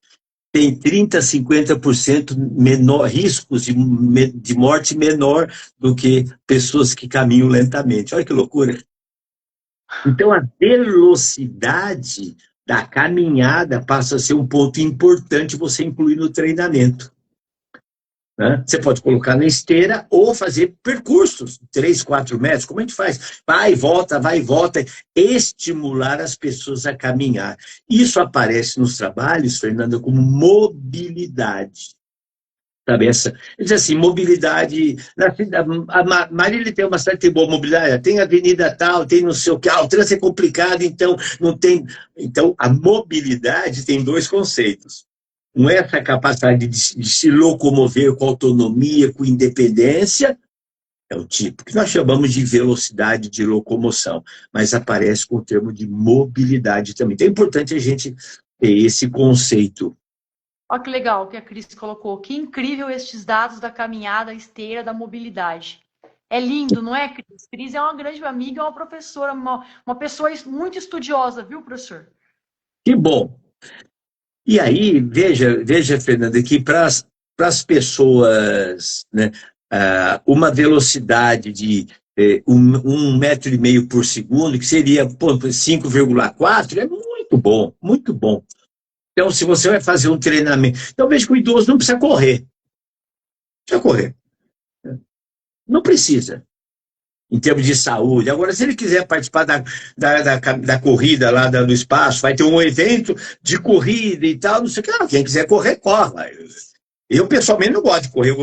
S2: têm 30% a 50% menor riscos de morte menor do que pessoas que caminham lentamente. Olha que loucura. Então, a velocidade da caminhada passa a ser um ponto importante você incluir no treinamento. Né? Você pode colocar na esteira ou fazer percursos, 3, 4 metros, como a gente faz? Vai e volta, estimular as pessoas a caminhar. Isso aparece nos trabalhos, Fernanda, como mobilidade. Sabe, diz assim, mobilidade, a Marília tem uma cidade que tem boa mobilidade, tem avenida tal, tem não sei o que, o trânsito é complicado, então não tem... Então, a mobilidade tem 2 conceitos. Um é essa capacidade de se locomover com autonomia, com independência, é o tipo que nós chamamos de velocidade de locomoção, mas aparece com o termo de mobilidade também. Então é importante a gente ter esse conceito.
S1: Olha que legal que a Cris colocou. Que incrível estes dados da caminhada, esteira, da mobilidade. É lindo, não é, Cris? Cris é uma grande amiga, é uma professora, uma pessoa muito estudiosa, viu, professor?
S2: Que bom. E aí, veja, Fernanda, que para as pessoas, né, uma velocidade de 1,5 metro por segundo, que seria 5,4, é muito bom, muito bom. Então, se você vai fazer um treinamento... Então, veja que o idoso não precisa correr. Não precisa correr. Não precisa, em termos de saúde. Agora, se ele quiser participar da corrida lá do espaço, vai ter um evento de corrida e tal, não sei o que. Quem quiser correr, corre. Eu, pessoalmente, não gosto de correr. Eu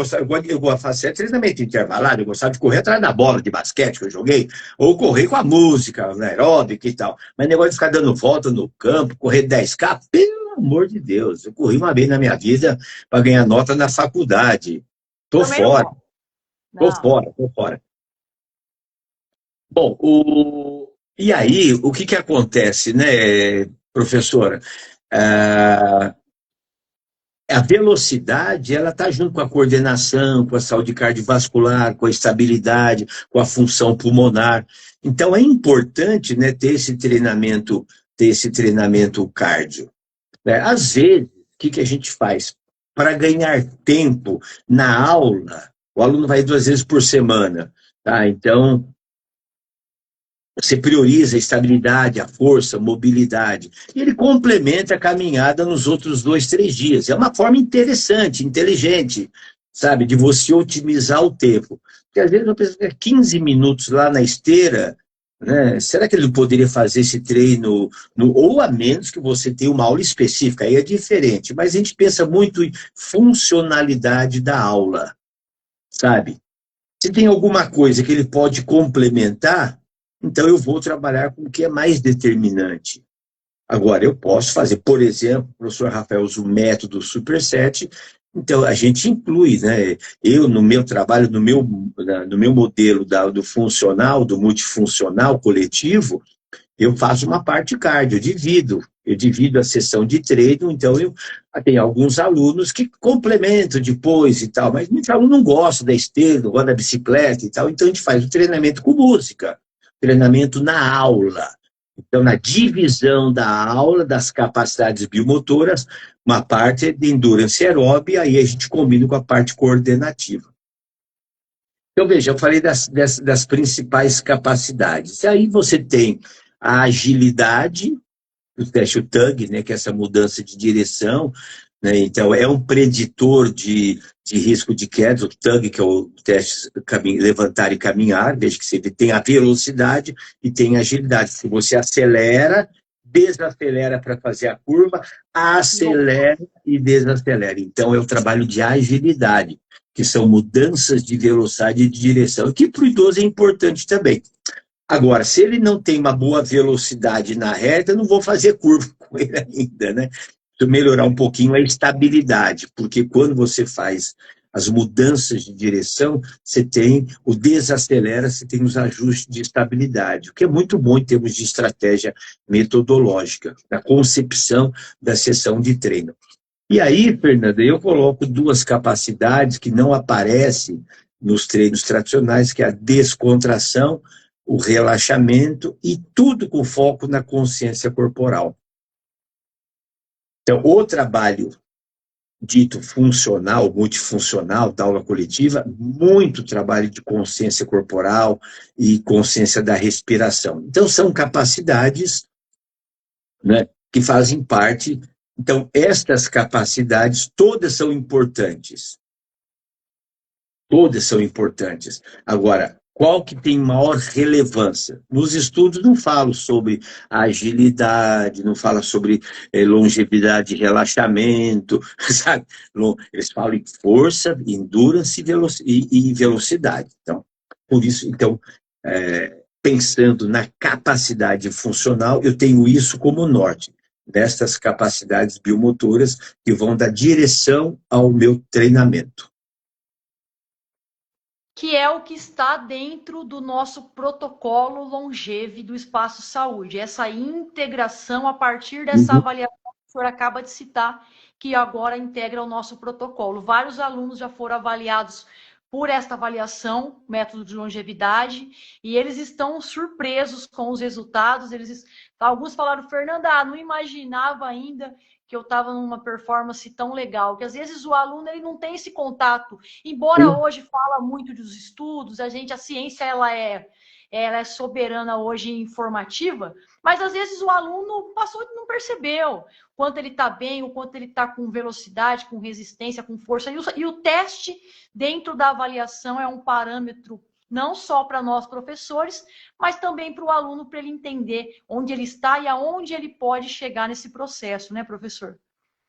S2: gosto de fazer treinamento intervalado. Eu gostava de correr atrás da bola de basquete que eu joguei, ou correr com a música, na aeróbica e tal. Mas negócio de ficar dando volta no campo, correr 10K, pelo amor de Deus. Eu corri uma vez na minha vida para ganhar nota na faculdade. Tô fora. Tô fora. Bom, e aí, o que acontece, né, professora? A velocidade, ela está junto com a coordenação, com a saúde cardiovascular, com a estabilidade, com a função pulmonar. Então, é importante, né, ter esse treinamento cardio. Né? Às vezes, o que a gente faz? Para ganhar tempo na aula, o aluno vai 2 vezes por semana. Tá? Então, Você prioriza a estabilidade, a força, a mobilidade. E ele complementa a caminhada nos outros 2, 3 dias. É uma forma interessante, inteligente, sabe, de você otimizar o tempo. Porque às vezes uma pessoa fica 15 minutos lá na esteira, né? Será que ele poderia fazer esse treino, ou a menos que você tenha uma aula específica? Aí é diferente. Mas a gente pensa muito em funcionalidade da aula, sabe? Se tem alguma coisa que ele pode complementar, então eu vou trabalhar com o que é mais determinante. Agora, eu posso fazer, por exemplo, o professor Rafael usa o método Superset, então a gente inclui, né? Eu, no meu trabalho, no meu modelo do funcional, do multifuncional coletivo, eu faço uma parte cardio, eu divido a sessão de treino, então eu tenho alguns alunos que complementam depois e tal, mas muitos alunos não gostam da esteira, não gostam da bicicleta e tal, então a gente faz o treinamento com música, treinamento na aula. Então, na divisão da aula, das capacidades biomotoras, uma parte é de endurance aeróbica, e aí a gente combina com a parte coordenativa. Então, veja, eu falei das principais capacidades. E aí você tem a agilidade, o teste TUG, né, que é essa mudança de direção, né, então é um preditor de risco de queda, o TUG, que é o teste levantar e caminhar, veja que você tem a velocidade e tem a agilidade. Se você acelera, desacelera para fazer a curva, acelera e desacelera. Então é o trabalho de agilidade, que são mudanças de velocidade e de direção, que para o idoso é importante também. Agora, se ele não tem uma boa velocidade na reta, eu não vou fazer curva com ele ainda, né? Preciso melhorar um pouquinho a estabilidade, porque quando você faz as mudanças de direção, você tem o desacelera, você tem os ajustes de estabilidade, o que é muito bom em termos de estratégia metodológica, da concepção da sessão de treino. E aí, Fernanda, eu coloco 2 capacidades que não aparecem nos treinos tradicionais, que é a descontração, o relaxamento e tudo com foco na consciência corporal. Então, o trabalho dito funcional, multifuncional, da aula coletiva, muito trabalho de consciência corporal e consciência da respiração. Então, são capacidades, né, que fazem parte. Então, estas capacidades todas são importantes. Todas são importantes. Agora, qual que tem maior relevância? Nos estudos não falo sobre agilidade, não falo sobre longevidade e relaxamento, sabe? Eles falam em força, endurance e velocidade. Então, por isso, então, pensando na capacidade funcional, eu tenho isso como norte, destas capacidades biomotoras que vão dar direção ao meu treinamento.
S1: Que é o que está dentro do nosso protocolo Longeve do Espaço Saúde, essa integração a partir dessa avaliação que o senhor acaba de citar, que agora integra o nosso protocolo. Vários alunos já foram avaliados por esta avaliação, método de longevidade, e eles estão surpresos com os resultados. Alguns falaram, Fernanda, não imaginava ainda que eu estava numa performance tão legal, que às vezes o aluno ele não tem esse contato, embora hoje fala muito dos estudos, a ciência ela é soberana hoje informativa, mas às vezes o aluno passou e não percebeu quanto ele está bem, o quanto ele está com velocidade, com resistência, com força, e o teste dentro da avaliação é um parâmetro não só para nós professores, mas também para o aluno, para ele entender onde ele está e aonde ele pode chegar nesse processo, né, professor?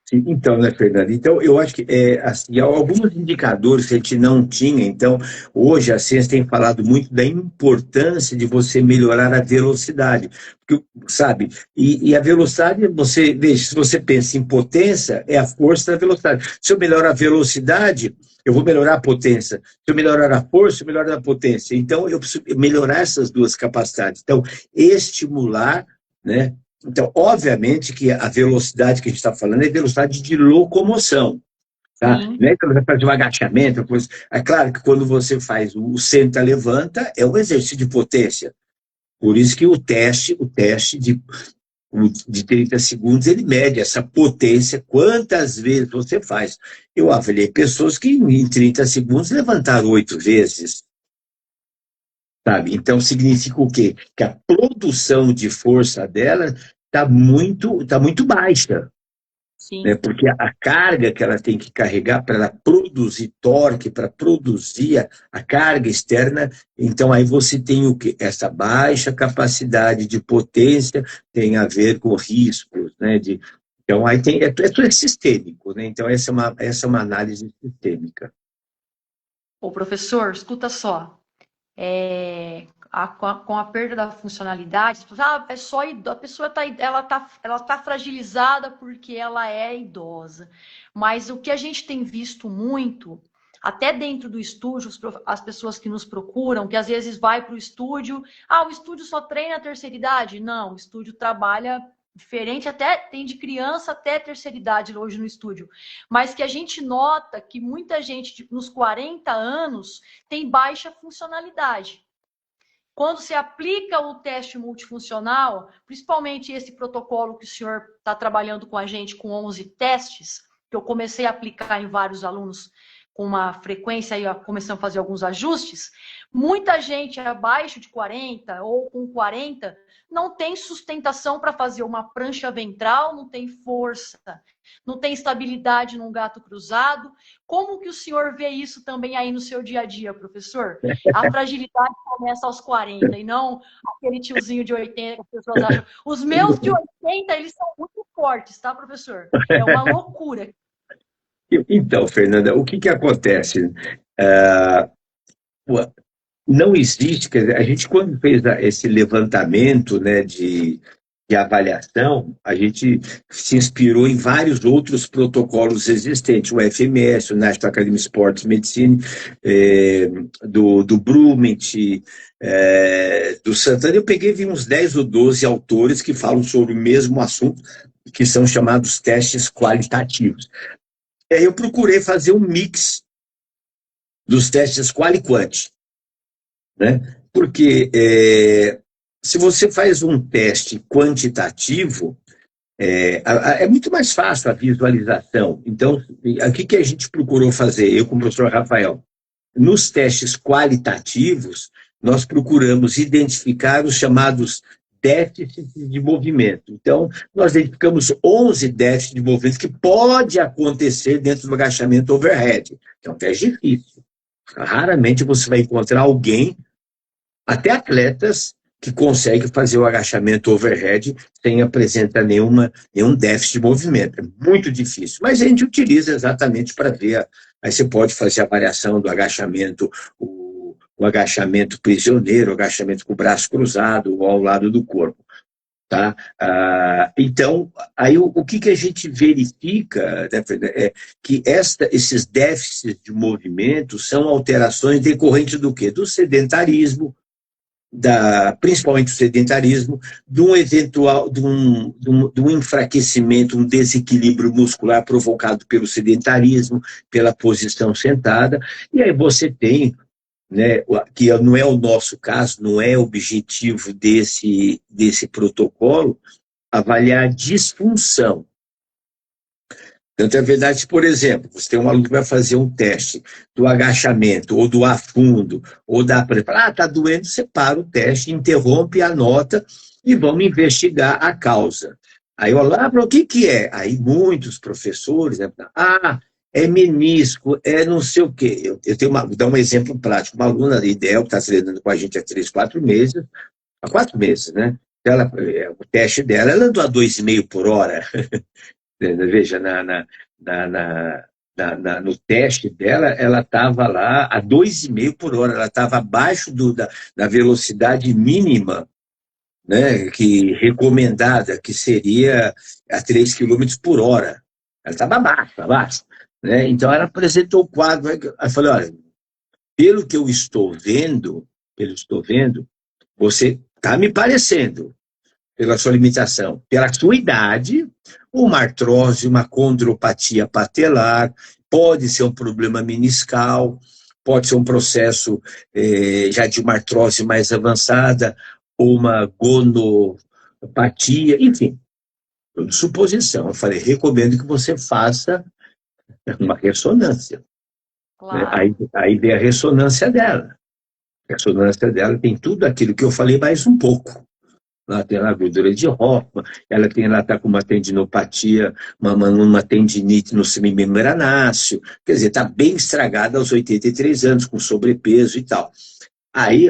S2: Sim, então, né, Fernanda? Então, eu acho que assim, alguns indicadores que a gente não tinha. Então, hoje a ciência tem falado muito da importância de você melhorar a velocidade, porque, sabe? E a velocidade, você veja, se você pensa em potência, é a força da velocidade. Se eu melhorar a velocidade, eu vou melhorar a potência. Se eu melhorar a força, eu melhoro a potência. Então, eu preciso melhorar essas 2 capacidades. Então, estimular, né? Então, obviamente que a velocidade que a gente está falando é velocidade de locomoção, tá? Não é que você faz um agachamento, coisa. É claro que quando você faz o senta-levanta, é um exercício de potência. Por isso que o teste de 30 segundos, ele mede essa potência, quantas vezes você faz. Eu avaliei pessoas que em 30 segundos levantaram 8 vezes. sabe? Então, significa o quê? Que a produção de força dela tá muito baixa, né?
S1: Sim.
S2: Porque a carga que ela tem que carregar para ela produzir torque, para produzir a carga externa, então aí você tem o quê? Essa baixa capacidade de potência tem a ver com riscos, né? Então aí tudo é sistêmico, né? Então essa é uma análise sistêmica.
S1: Ô, professor, escuta só. Com a perda da funcionalidade, é só a pessoa ela tá fragilizada porque ela é idosa. Mas o que a gente tem visto muito, até dentro do estúdio, as pessoas que nos procuram, que às vezes vai para o estúdio, o estúdio só treina a terceira idade? Não, o estúdio trabalha diferente, até tem de criança até terceira idade hoje no estúdio. Mas que a gente nota que muita gente nos 40 anos tem baixa funcionalidade. Quando se aplica o teste multifuncional, principalmente esse protocolo que o senhor está trabalhando com a gente, com 11 testes, que eu comecei a aplicar em vários alunos com uma frequência, aí começamos a fazer alguns ajustes, muita gente abaixo de 40 ou com 40 não tem sustentação para fazer uma prancha ventral, não tem força, não tem estabilidade num gato cruzado. Como que o senhor vê isso também aí no seu dia a dia, professor? A fragilidade começa aos 40 e não aquele tiozinho de 80 que as pessoas acham. Os meus de 80, eles são muito fortes, tá, professor? É uma loucura.
S2: Então, Fernanda, o que que acontece? Ah, não existe, quer dizer, a gente quando fez esse levantamento, né, de avaliação, a gente se inspirou em vários outros protocolos existentes, o FMS, o National Academy of Sports Medicine, do Brument, do Santana. Eu peguei vi uns 10 ou 12 autores que falam sobre o mesmo assunto, que são chamados testes qualitativos. Eu procurei fazer um mix dos testes qual e quant, né? Porque se você faz um teste quantitativo, é muito mais fácil a visualização. Então, o que a gente procurou fazer, eu com o professor Rafael? Nos testes qualitativos, nós procuramos identificar os chamados déficits de movimento. Então, nós identificamos 11 déficits de movimento que pode acontecer dentro do agachamento overhead. É um teste difícil. Raramente você vai encontrar alguém, até atletas, que consegue fazer o agachamento overhead sem apresentar nenhum déficit de movimento. É muito difícil, mas a gente utiliza exatamente para ver. Aí você pode fazer a variação do agachamento, o agachamento prisioneiro, o agachamento com o braço cruzado ou ao lado do corpo. Tá? Então, aí o que a gente verifica, né, é que esses déficits de movimento são alterações decorrentes do quê? Do sedentarismo, principalmente o sedentarismo, de um eventual, de um enfraquecimento, um desequilíbrio muscular provocado pelo sedentarismo, pela posição sentada, e aí você tem, né, que não é o nosso caso, não é objetivo desse protocolo, avaliar a disfunção. Então, é verdade, por exemplo, você tem um aluno que vai fazer um teste do agachamento, ou do afundo, ou da... está doendo, você para o teste, interrompe, anota, e vamos investigar a causa. Aí eu lá, o que é? Aí muitos professores, né, é menisco, é não sei o quê. Eu vou dar um exemplo prático. Uma aluna ideal que está treinando com a gente há 3, 4 meses, há 4 meses, né? O teste dela, ela andou a 2,5 por hora. Veja, no teste dela, ela estava lá a 2,5 por hora, ela estava abaixo da velocidade mínima, né, recomendada, que seria a 3 quilômetros por hora. Ela estava abaixo. Né? Então, ela apresentou o quadro. Eu falei, olha, pelo que eu estou vendo, você está me parecendo, pela sua limitação, pela sua idade, uma artrose, uma condropatia patelar, pode ser um problema meniscal, pode ser um processo já de uma artrose mais avançada, ou uma gonopatia, enfim, suposição. Eu falei, recomendo que você faça uma ressonância.
S1: Claro.
S2: Aí vê a ressonância dela. A ressonância dela tem tudo aquilo que eu falei, mais um pouco. Ela tem lá gordura de Hoffmann, ela está com uma tendinopatia, uma tendinite no semimembranáceo, quer dizer, está bem estragada aos 83 anos, com sobrepeso e tal. Aí,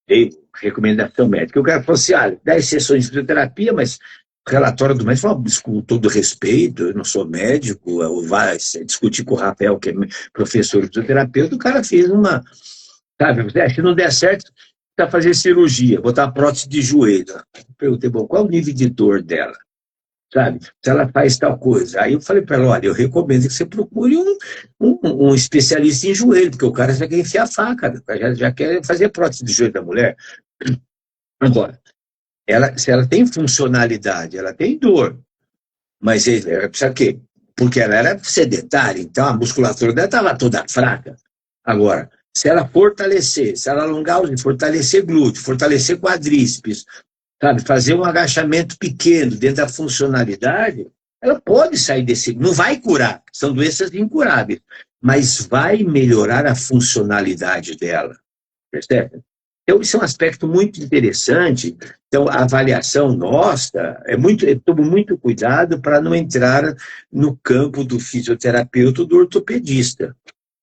S2: dei recomendação médica. O cara falou assim, 10 sessões de fisioterapia, mas o relatório do médico falou, com todo respeito, eu não sou médico, eu vai discutir com o Rafael, que é professor de fisioterapeuta, o cara fez uma, sabe, se não der certo, para fazer cirurgia, botar prótese de joelho. Eu perguntei, bom, qual é o nível de dor dela? Sabe? Se ela faz tal coisa. Aí eu falei para ela, olha, eu recomendo que você procure um especialista em joelho, porque o cara já quer enfiar a faca, já quer fazer prótese de joelho da mulher. Agora, se ela tem funcionalidade, ela tem dor, mas ela precisa o quê? Porque ela era sedentária, então a musculatura dela estava toda fraca. Agora, se ela fortalecer, se ela alongar, fortalecer glúteo, fortalecer quadríceps, sabe, fazer um agachamento pequeno dentro da funcionalidade, ela pode sair desse... Não vai curar, são doenças incuráveis, mas vai melhorar a funcionalidade dela, percebe? Então, isso é um aspecto muito interessante. Então, a avaliação nossa, eu tomo muito cuidado para não entrar no campo do fisioterapeuta ou do ortopedista.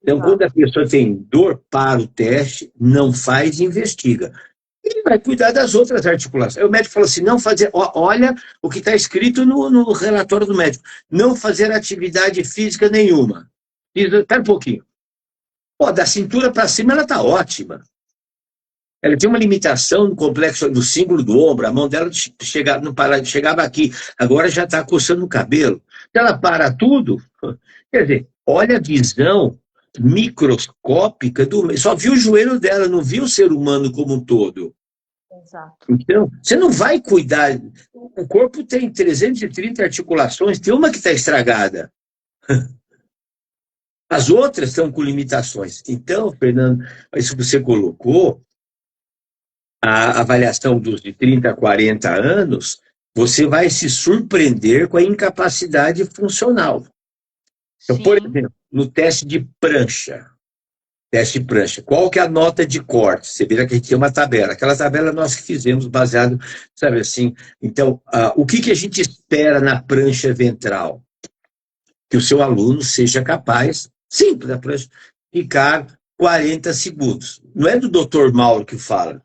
S2: Então, quando a pessoa tem dor, para o teste, não faz, investiga. Ele vai cuidar das outras articulações. Aí o médico falou assim, não fazer, olha o que está escrito no relatório do médico, não fazer atividade física nenhuma. Espera um pouquinho. Da cintura para cima ela está ótima. Ela tem uma limitação no complexo do símbolo do ombro, a mão dela chegava aqui, agora já está coçando o cabelo. Ela para tudo, quer dizer, olha a visão microscópica só viu o joelho dela, não viu o ser humano como um todo.
S1: Exato.
S2: Então, você não vai cuidar. O corpo tem 330 articulações, tem uma que está estragada. As outras estão com limitações. Então, Fernando, isso que você colocou, a avaliação dos de 30 a 40 anos, você vai se surpreender com a incapacidade funcional. Então, por exemplo, no teste de prancha, qual que é a nota de corte? Você vira que a gente tem uma tabela. Aquela tabela nós que fizemos baseado, sabe assim. Então, o que a gente espera na prancha ventral? Que o seu aluno seja capaz, simples a prancha, ficar 40 segundos. Não é do Dr. Mauro que fala.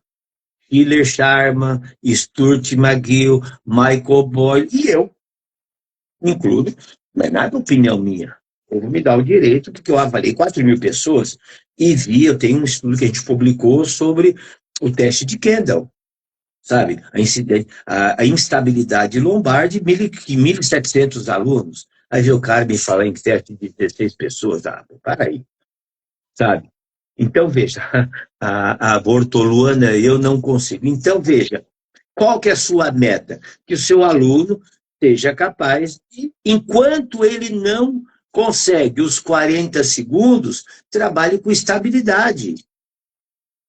S2: Hiller Sharma, Stuart McGill, Michael Boyle e eu, incluo, não é nada opinião minha. Eu vou me dar o direito, porque eu avaliei 4.000 pessoas e eu tenho um estudo que a gente publicou sobre o teste de Kendall, sabe? A instabilidade lombar de 1.700 alunos. Aí veio o cara me falar em teste de 16 pessoas. Para aí, sabe? Então, veja, a Bortoluana eu não consigo. Então, veja, qual que é a sua meta? Que o seu aluno seja capaz, enquanto ele não consegue os 40 segundos, trabalhe com estabilidade.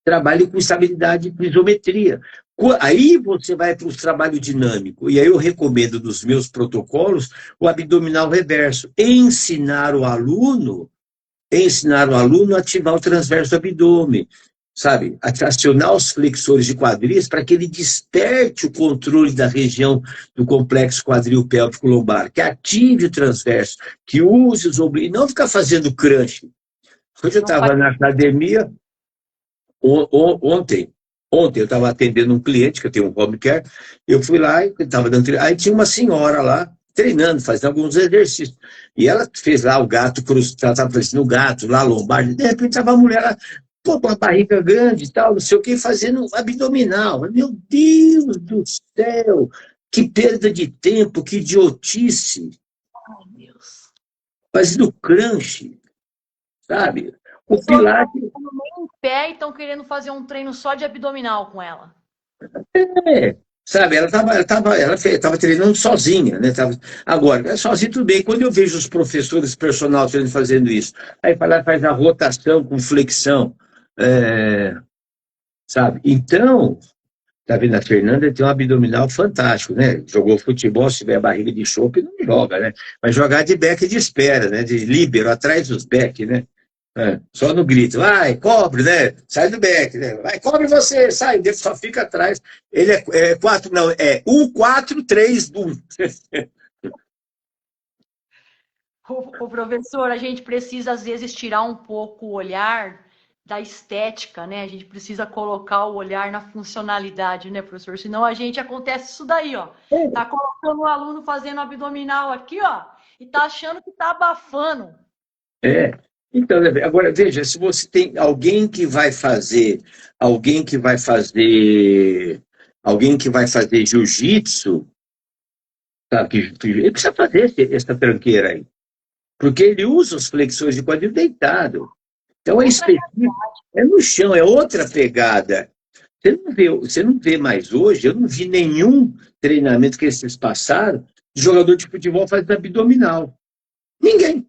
S2: Trabalhe com estabilidade de isometria. Aí você vai para o trabalho dinâmico. E aí eu recomendo dos meus protocolos o abdominal reverso. Ensinar o aluno a ativar o transverso do abdômen, sabe? Acionar os flexores de quadris para que ele desperte o controle da região do complexo quadril pélvico lombar, que ative o transverso, que use os ombros, e não ficar fazendo crunch. Hoje eu estava na academia, ontem eu estava atendendo um cliente, que eu tenho um home care, eu fui lá, aí tinha uma senhora lá, treinando, fazendo alguns exercícios. E ela fez lá o gato cruzado, ela estava fazendo o gato lá, lombar, de repente estava a mulher lá, com a barriga grande e tal, não sei o que, fazendo abdominal. Meu Deus do céu, que perda de tempo, que idiotice.
S1: Ai, Deus.
S2: Fazendo crunch, sabe? O Pilates...
S1: Estão nem em pé e estão querendo fazer um treino só de abdominal com ela.
S2: Sabe, ela estava treinando sozinha, né? Agora, sozinha tudo bem. Quando eu vejo os professores personal fazendo isso, aí faz a rotação com flexão, sabe? Então, tá vendo, a Fernanda tem um abdominal fantástico, né? Jogou futebol, se tiver barriga de chope, não joga, né? Mas jogar de back de espera, né? De líbero, atrás dos back, né? Só no grito, vai, cobre, né? Sai do back, né? Vai, cobre você, sai, ele só fica atrás. Ele é 4, não, é 1, 4, 3, 1.
S1: O professor, a gente precisa, às vezes, tirar um pouco o olhar da estética, né? A gente precisa colocar o olhar na funcionalidade, né, professor? Senão a gente acontece isso daí, ó. Tá colocando o aluno fazendo abdominal aqui, ó, e tá achando que tá abafando.
S2: É. Então, agora veja, se você tem alguém que vai fazer, alguém que vai fazer, alguém que vai fazer jiu-jitsu, sabe, ele precisa fazer essa tranqueira aí, porque ele usa os flexores de quadril deitado. Então é específico, é no chão, é outra pegada. Você não vê mais hoje, eu não vi nenhum treinamento que esses passaram de jogador de futebol fazendo abdominal. Ninguém.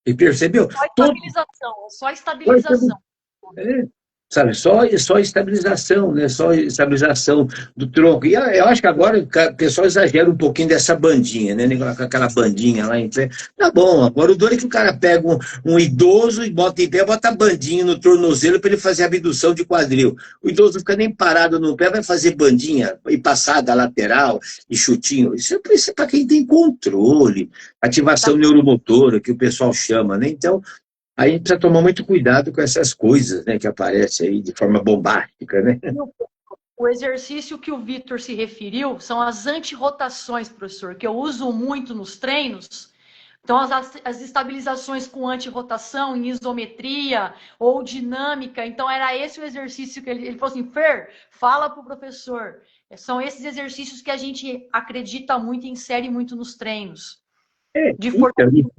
S2: E percebeu?
S1: Só estabilização, só estabilização.
S2: É, sabe, só estabilização, né? Só estabilização do tronco. E eu acho que agora o pessoal exagera um pouquinho dessa bandinha, né? Com aquela bandinha lá em pé. Tá bom, agora o duro é que o cara pega um idoso e bota em pé, bota a bandinha no tornozelo para ele fazer abdução de quadril. O idoso não fica nem parado no pé, vai fazer bandinha e passada lateral e chutinho. Isso é para quem tem controle, ativação neuromotora, que o pessoal chama, né? Então, aí a gente precisa tomar muito cuidado com essas coisas, né, que aparecem aí de forma bombástica, né?
S1: O exercício que o Vitor se referiu são as antirrotações, professor, que eu uso muito nos treinos. Então, as estabilizações com antirrotação, em isometria ou dinâmica. Então, era esse o exercício que ele falou assim, Fer, fala para o professor. São esses exercícios que a gente acredita muito e insere muito nos treinos. De fortalecimento.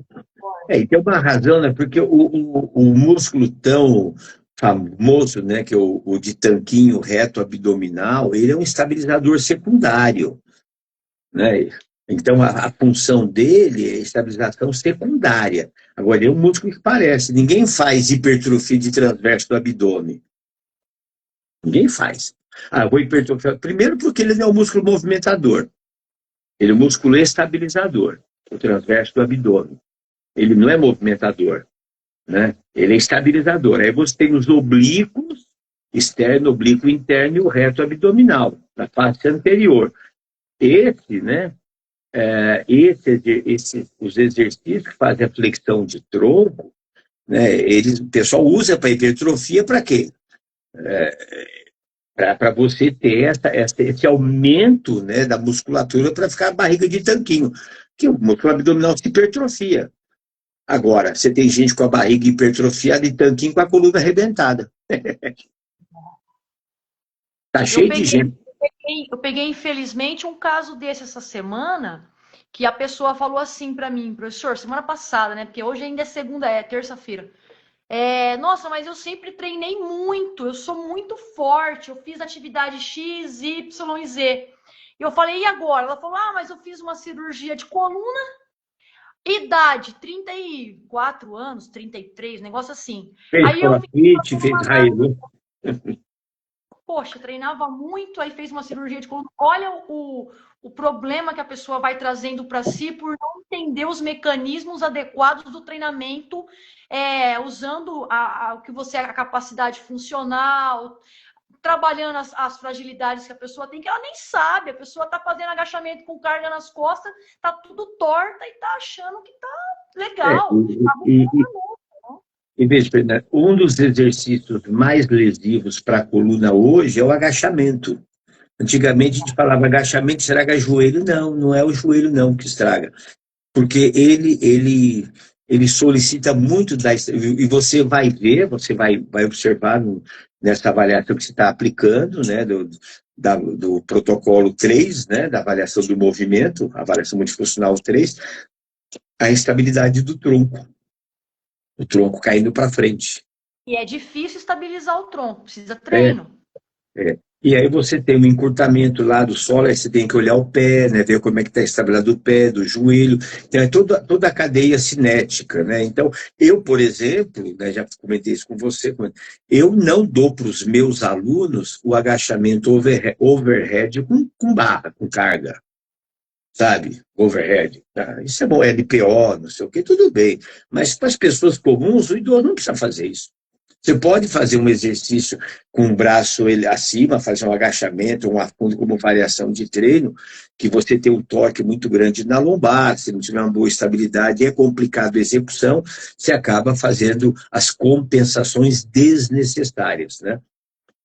S2: E tem uma razão, né? Porque o músculo tão famoso, né, que é o de tanquinho reto abdominal, ele é um estabilizador secundário, né? Então, a função dele é estabilização secundária. Agora, ele é um músculo que parece. Ninguém faz hipertrofia de transverso do abdômen. Ninguém faz. Ah, vou hipertrofiar. Primeiro porque ele não é um músculo movimentador. Ele é um músculo estabilizador, o transverso do abdômen. Ele não é movimentador, né? Ele é estabilizador. Aí você tem os oblíquos, externo, oblíquo interno e o reto abdominal, na face anterior. Esse, né? Os exercícios que fazem a flexão de tronco, né? O pessoal usa para hipertrofia para quê? Para você ter esse aumento, né, da musculatura para ficar a barriga de tanquinho. Que o músculo abdominal se hipertrofia. Agora, você tem gente com a barriga hipertrofiada e tanquinho com a coluna arrebentada. Tá cheio de gente.
S1: Eu peguei, infelizmente, um caso desse essa semana, que a pessoa falou assim para mim, professor, semana passada, né? Porque hoje ainda é segunda, é terça-feira. Nossa, mas eu sempre treinei muito, eu sou muito forte, eu fiz atividade X, Y e Z. E eu falei, e agora? Ela falou, mas eu fiz uma cirurgia de coluna, idade, 34 anos, 33, negócio assim.
S2: Fez
S1: Aí eu
S2: crossfit, fez raio.
S1: Poxa, treinava muito, aí fez uma cirurgia de coluna. Olha o problema que a pessoa vai trazendo para si por não entender os mecanismos adequados do treinamento, usando o que você a capacidade funcional, trabalhando as fragilidades que a pessoa tem, que ela nem sabe. A pessoa está fazendo agachamento com carga nas costas, tá tudo torta e tá achando que tá legal.
S2: Em vez de, né, um dos exercícios mais lesivos para a coluna hoje é o agachamento. Antigamente a gente falava agachamento estraga joelho. Não, não é o joelho não que estraga. Porque ele solicita muito e você vai ver, você vai observar nessa avaliação que você está aplicando, né, do protocolo 3, né, da avaliação do movimento, avaliação multifuncional 3, a instabilidade do tronco. O tronco caindo para frente.
S1: E é difícil estabilizar o tronco, precisa treino.
S2: E aí você tem um encurtamento lá do solo, aí você tem que olhar o pé, né, ver como é que está estabilizado o pé, do joelho, então é toda a cadeia cinética, né? Então, eu, por exemplo, né, já comentei isso com você, eu não dou para os meus alunos o agachamento overhead com barra, com carga. sabe? Overhead. Tá? Isso é bom, LPO, não sei o quê, tudo bem. Mas para as pessoas comuns, o idoso não precisa fazer isso. Você pode fazer um exercício com o braço acima, fazer um agachamento, um afundo como variação de treino, que você tem um torque muito grande na lombar, se não tiver uma boa estabilidade, é complicado a execução, você acaba fazendo as compensações desnecessárias, né?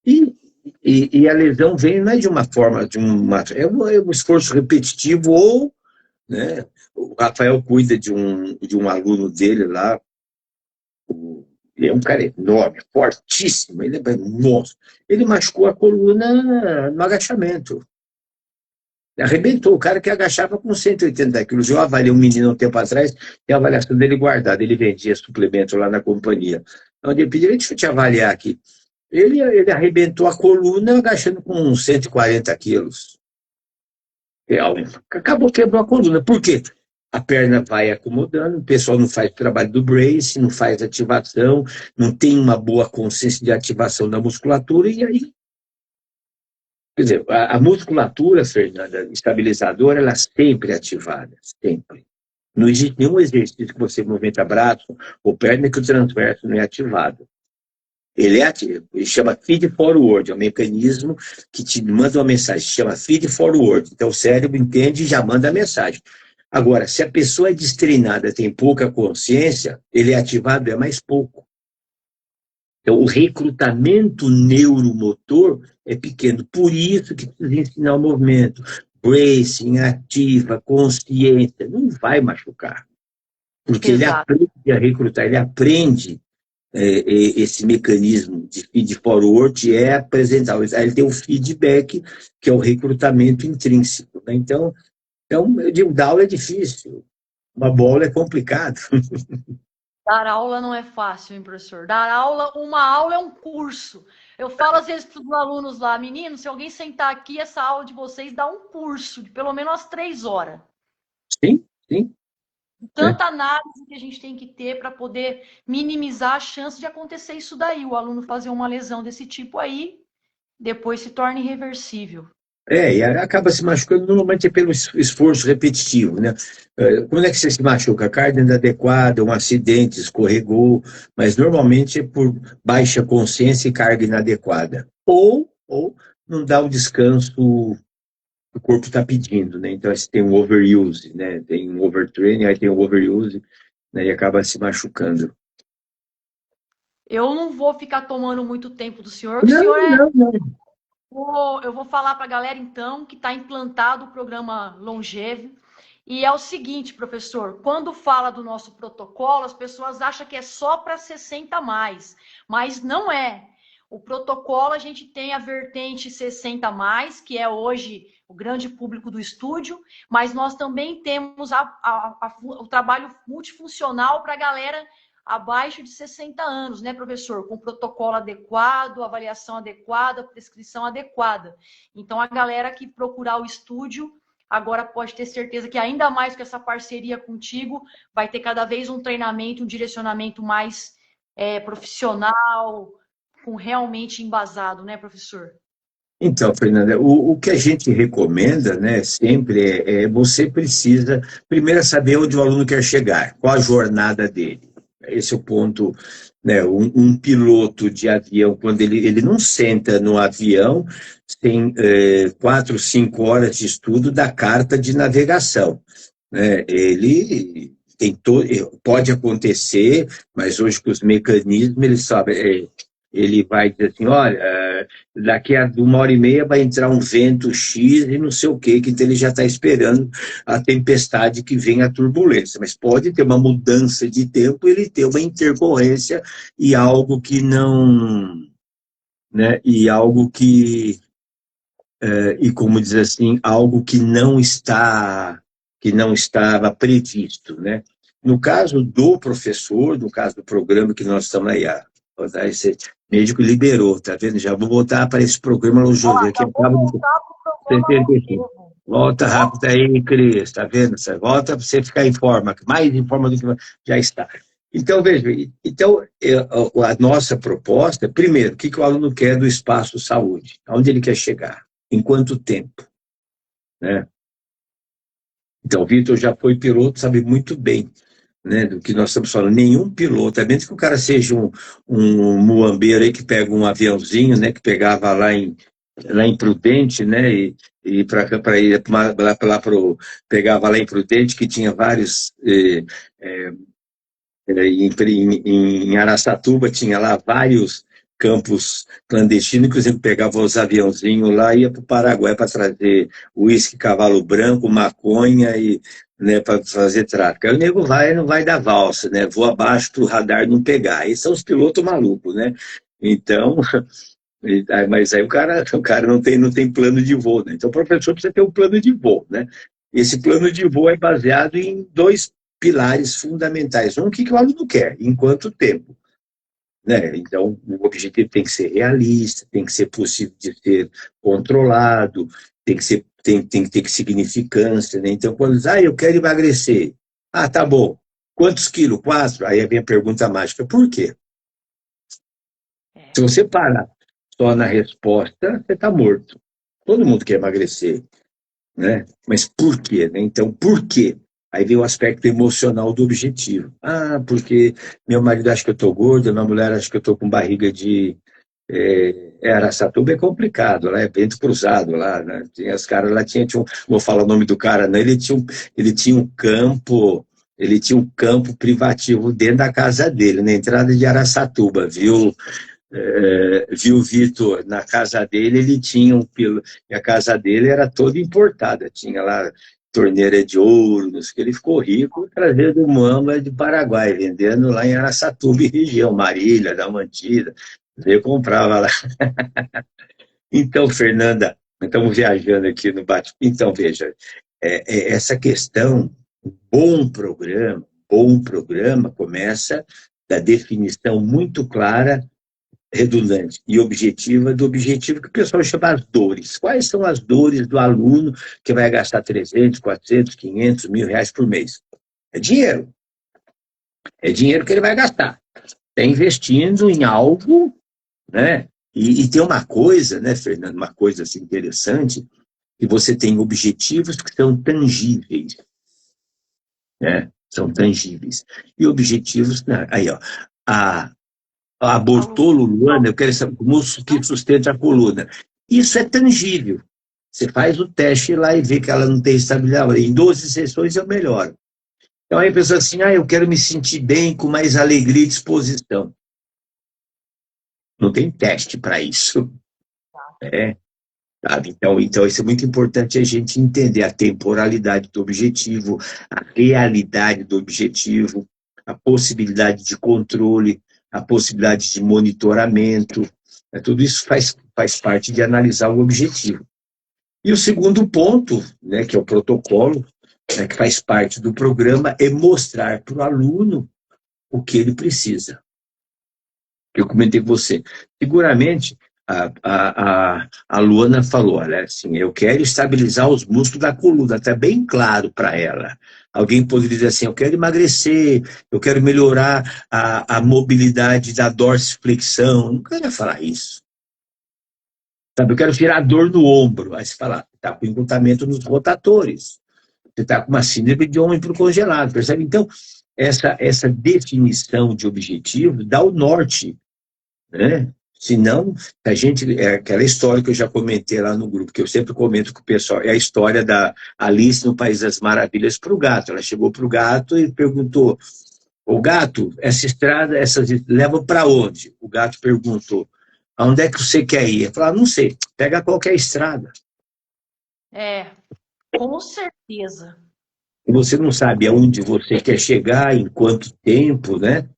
S2: E, e a lesão vem não é de uma forma, é um esforço repetitivo ou, né, o Rafael cuida de um aluno dele lá, ele é um cara enorme, fortíssimo, ele é monstro. Ele machucou a coluna no agachamento. Arrebentou o cara que agachava com 180 quilos. Eu avaliei um menino um tempo atrás, tem a avaliação dele guardada. Ele vendia suplemento lá na companhia. Onde ele pediu, deixa eu te avaliar aqui. Ele arrebentou a coluna agachando com uns 140 quilos. Acabou, quebrou a coluna. Por quê? A perna vai acomodando, o pessoal não faz o trabalho do brace, não faz ativação, não tem uma boa consciência de ativação da musculatura, e aí, quer dizer, a musculatura, Fernanda, estabilizadora, ela sempre é ativada, sempre. Não existe nenhum exercício que você movimenta braço ou perna que o transverso não é ativado. Ele é ativo, ele chama feed forward, é um mecanismo que te manda uma mensagem, chama feed forward. Então o cérebro entende e já manda a mensagem. Agora, se a pessoa é destreinada, tem pouca consciência, ele é ativado é mais pouco. Então, o recrutamento neuromotor é pequeno. Por isso que precisa ensinar o movimento. Bracing, ativa, consciência. Não vai machucar. Porque
S1: Exato.
S2: ele aprende a recrutar, ele aprende esse mecanismo de feed forward é apresentar. Aí ele tem o feedback, que é o recrutamento intrínseco. Né? Então, eu digo, dar aula é difícil. Uma bola é complicado.
S1: Dar aula não é fácil, hein, professor? Dar aula, uma aula é um curso. Eu falo às vezes para os alunos lá, meninos, se alguém sentar aqui, essa aula de vocês dá um curso de pelo menos umas 3 horas.
S2: Sim, sim.
S1: Tanta análise que a gente tem que ter para poder minimizar a chance de acontecer isso daí. O aluno fazer uma lesão desse tipo aí, depois se torna irreversível.
S2: E acaba se machucando normalmente é pelo esforço repetitivo, né? Quando é que você se machuca? Carga inadequada, um acidente, escorregou, mas normalmente é por baixa consciência e carga inadequada. Ou não dá o descanso que o corpo está pedindo, né? Então, você tem um overuse, né? Tem um overtraining, aí tem um overuse, né? E acaba se machucando.
S1: Eu não vou ficar tomando muito tempo do senhor, que o
S2: Não,
S1: senhor é.
S2: não, não.
S1: Eu vou falar para a galera, então, que está implantado o programa Longevo. E é o seguinte, professor, quando fala do nosso protocolo, as pessoas acham que é só para 60 mais, mas não é. O protocolo, a gente tem a vertente 60 mais, que é hoje o grande público do estúdio, mas nós também temos o trabalho multifuncional para a galera abaixo de 60 anos, né, professor? Com protocolo adequado, avaliação adequada, prescrição adequada. Então, a galera que procurar o estúdio, agora pode ter certeza que ainda mais com essa parceria contigo, vai ter cada vez um treinamento, um direcionamento mais profissional, com realmente embasado, né, professor?
S2: Então, Fernanda, o que a gente recomenda, né, sempre você precisa primeiro saber onde o aluno quer chegar, qual a jornada dele. Esse é o ponto, né, um piloto de avião, quando ele não senta no avião, tem 4, 5 horas de estudo da carta de navegação, né? Ele pode acontecer, mas hoje com os mecanismos, ele sabe, ele vai dizer assim, olha, daqui a 1 hora e meia vai entrar um vento X e não sei o quê, que então ele já está esperando a tempestade que vem a turbulência. Mas pode ter uma mudança de tempo, ele ter uma intercorrência e algo que não, né, e algo que, e como diz assim, algo que não estava previsto, né? No caso do professor, no caso do programa que nós estamos aí, esse médico liberou, tá vendo? Já vou voltar para esse programa Longevo, que
S1: Vou
S2: acaba de
S1: voltar para o programa
S2: 75.
S1: longevo.
S2: Volta rápido aí, Cris, tá vendo? Você volta para você ficar em forma, mais em forma do que já está. Então, veja, a nossa proposta, primeiro, o que o aluno quer do espaço saúde? Aonde ele quer chegar? Em quanto tempo? Né? Então, o Vitor já foi piloto, sabe muito bem, né, do que nós estamos falando. Nenhum piloto, a menos que o cara seja um muambeiro aí que pega um aviãozinho, né, que pegava lá em Prudente, né, e para ir lá pegava lá em Prudente, que tinha vários em Araçatuba tinha lá vários campos clandestinos, inclusive pegava os aviãozinhos lá e ia para o Paraguai para trazer uísque, cavalo branco, maconha e, né, para fazer tráfico. Aí o nego vai, não vai dar valsa, né? Voa abaixo para o radar não pegar. Aí são os pilotos malucos, né? Então, mas aí o cara não tem plano de voo, né? Então o professor precisa ter um plano de voo, né? Esse plano de voo é baseado em dois pilares fundamentais. Um, o que o aluno quer, em quanto tempo, né? Então, o objetivo tem que ser realista, tem que ser possível de ser controlado, tem que ter significância, né? Então, quando diz, eu quero emagrecer. Ah, tá bom. Quantos quilos? 4? Aí vem a pergunta mágica, por quê? Se você parar só na resposta, você está morto. Todo mundo quer emagrecer, né? Mas por quê, né? Então, por quê? Aí vem o aspecto emocional do objetivo. Ah, porque meu marido acha que eu estou gordo, minha mulher acha que eu estou com barriga de... Araçatuba é complicado, lá é vento cruzado lá, né? Tinha os caras lá, vou falar o nome do cara, né? Ele tinha um campo privativo dentro da casa dele, na entrada de Araçatuba, viu? Viu o Vitor na casa dele, ele tinha e a casa dele era toda importada, tinha lá torneira de ouro, que ele ficou rico trazendo mamba de Paraguai, vendendo lá em Araçatuba e região, Marília, Damantida, ele comprava lá. Então, Fernanda, estamos viajando aqui no bate. Então, veja, essa questão, bom programa começa da definição muito clara, redundante e objetiva do objetivo que o pessoal chama as dores. Quais são as dores do aluno que vai gastar 300, 400, 500, R$ 1.000 por mês? É dinheiro. É dinheiro que ele vai gastar. Está investindo em algo, né? E tem uma coisa, né, Fernando, uma coisa assim, interessante, que você tem objetivos que são tangíveis, né? São tangíveis. E objetivos, né? Aí, ó, a Bortolo Luana, eu quero saber o músculo que sustenta a coluna. Isso é tangível. Você faz o teste lá e vê que ela não tem estabilidade. Em 12 sessões eu melhoro. Então aí a pessoa assim, eu quero me sentir bem, com mais alegria e disposição. Não tem teste para isso. Sabe? Então, isso é muito importante a gente entender a temporalidade do objetivo, a realidade do objetivo, a possibilidade de controle, a possibilidade de monitoramento. Tudo isso faz parte de analisar o objetivo. E o segundo ponto, né, que é o protocolo, né, que faz parte do programa, é mostrar para o aluno o que ele precisa. Eu comentei com você. Seguramente, a Luana falou, olha, assim, eu quero estabilizar os músculos da coluna, está bem claro para ela. Alguém poderia dizer assim, eu quero emagrecer, eu quero melhorar a mobilidade da dorsiflexão. Não quero falar isso. Sabe, eu quero tirar a dor do ombro. Aí você fala, está com encurtamento nos rotatores. Você está com uma síndrome de ombro congelado, percebe? Então, essa definição de objetivo dá o norte, né? Senão, a gente, aquela história que eu já comentei lá no grupo, que eu sempre comento com o pessoal, é a história da Alice no País das Maravilhas para o gato. Ela chegou para o gato e perguntou, o gato, essa estrada, leva para onde? O gato perguntou, aonde é que você quer ir? Ele falou, não sei, pega qualquer estrada.
S1: Com certeza.
S2: Você não sabe aonde você quer chegar, em quanto tempo, né?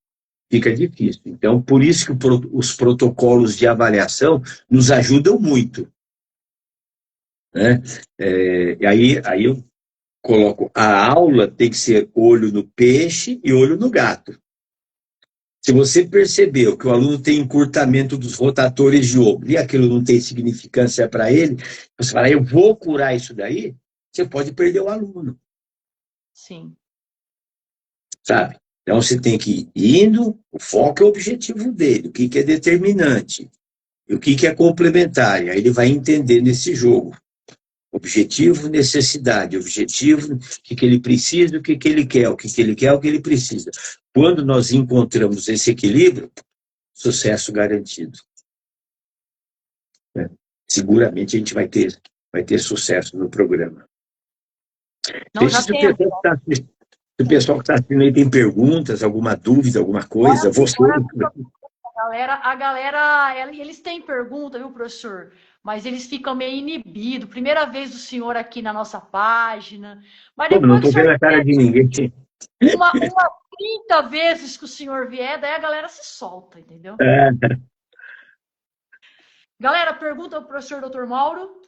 S2: Fica difícil. Então, por isso que os protocolos de avaliação nos ajudam muito, né? Aí eu coloco, a aula tem que ser olho no peixe e olho no gato. Se você percebeu que o aluno tem encurtamento dos rotatores de ombro e aquilo não tem significância para ele, você fala, eu vou curar isso daí, você pode perder o aluno.
S1: Sim.
S2: Sabe? Então, você tem que ir indo, o foco é o objetivo dele, o que é determinante, e o que é complementar, e aí ele vai entender nesse jogo. Objetivo, necessidade. Objetivo, o que ele precisa, o que ele quer. O que ele quer, o que ele precisa. Quando nós encontramos esse equilíbrio, sucesso garantido. Seguramente a gente vai ter sucesso no programa.
S1: Não, já
S2: Se
S1: temos.
S2: o pessoal que está assistindo aí tem perguntas, alguma dúvida, alguma coisa,
S1: A galera, eles têm pergunta, viu, professor? Mas eles ficam meio inibidos. Primeira vez do senhor aqui na nossa página. Mas depois
S2: não estou vendo a cara de ninguém.
S1: Uma 30 vezes que o senhor vier, daí a galera se solta, entendeu? Galera, pergunta ao professor Dr. Mauro.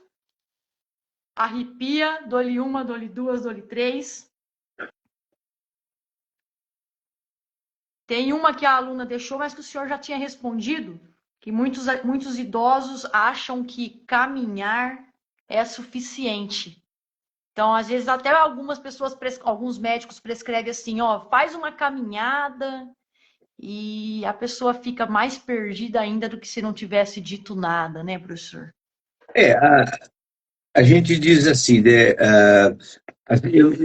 S1: Arrepia, dou-lhe uma, dou-lhe duas, dou-lhe três. Tem uma que a aluna deixou, mas que o senhor já tinha respondido, que muitos idosos acham que caminhar é suficiente. Então, às vezes, até algumas pessoas, alguns médicos prescrevem assim, ó, faz uma caminhada e a pessoa fica mais perdida ainda do que se não tivesse dito nada, né, professor?
S2: A gente diz assim, né,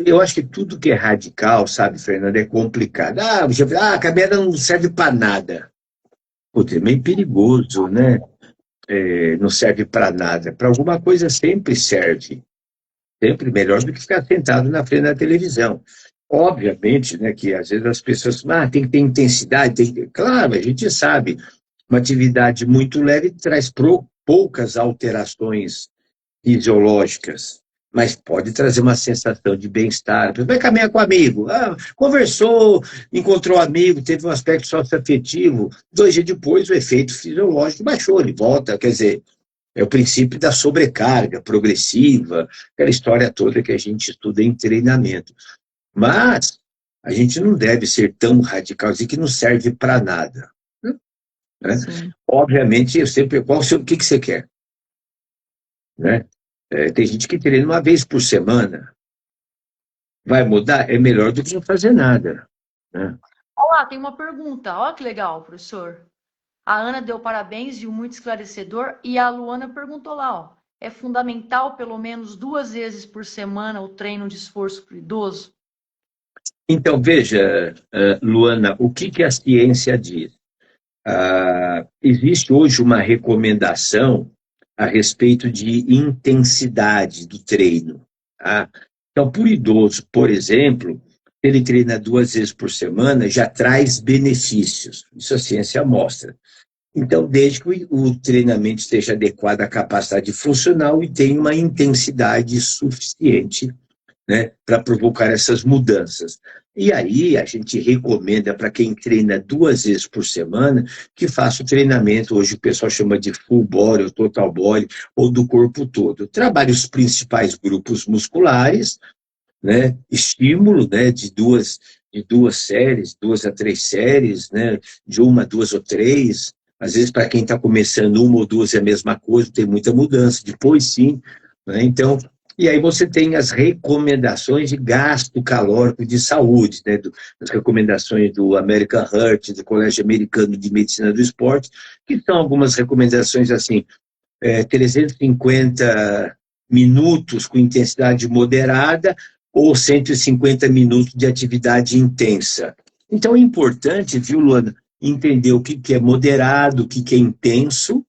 S2: eu acho que tudo que é radical, sabe, Fernando, é complicado. A caminhada não serve para nada. Putz, é meio perigoso, né? Não serve para nada. Para alguma coisa sempre serve. Sempre melhor do que ficar sentado na frente da televisão. Obviamente, né, que às vezes as pessoas tem que ter intensidade. Claro, a gente sabe, uma atividade muito leve traz poucas alterações fisiológicas, mas pode trazer uma sensação de bem-estar. Vai caminhar com um amigo, conversou, encontrou um amigo, teve um aspecto socioafetivo, 2 dias depois o efeito fisiológico baixou, ele volta, quer dizer, é o princípio da sobrecarga progressiva, aquela história toda que a gente estuda em treinamento. Mas a gente não deve ser tão radical, assim, que não serve para nada. Né? Obviamente, eu sempre, o que você quer? Né? Tem gente que treina uma vez por semana. Vai mudar? É melhor do que não fazer nada. Né?
S1: Olá, tem uma pergunta. Olha que legal, professor. A Ana deu parabéns, viu, muito esclarecedor. E a Luana perguntou lá, ó, é fundamental pelo menos 2 vezes por semana o treino de esforço para o idoso?
S2: Então, veja, Luana, o que a ciência diz? Existe hoje uma recomendação a respeito de intensidade do treino. Tá? Então, por idoso, por exemplo, ele treina 2 vezes por semana, já traz benefícios. Isso a ciência mostra. Então, desde que o treinamento esteja adequado à capacidade funcional e tenha uma intensidade suficiente, né, para provocar essas mudanças. E aí a gente recomenda para quem treina 2 vezes por semana que faça o treinamento, hoje o pessoal chama de full body ou total body, ou do corpo todo. Trabalhe os principais grupos musculares, né, estímulo, né, de duas séries, 2 a 3 séries, né, de 1 a 2 ou 3. Às vezes, para quem está começando 1 ou 2 é a mesma coisa, tem muita mudança, depois sim. Né, então, e aí você tem as recomendações de gasto calórico de saúde, né, as recomendações do American Heart, do Colégio Americano de Medicina do Esporte, que são algumas recomendações assim, 350 minutos com intensidade moderada ou 150 minutos de atividade intensa. Então é importante, viu, Luana, entender o que é moderado, o que é intenso,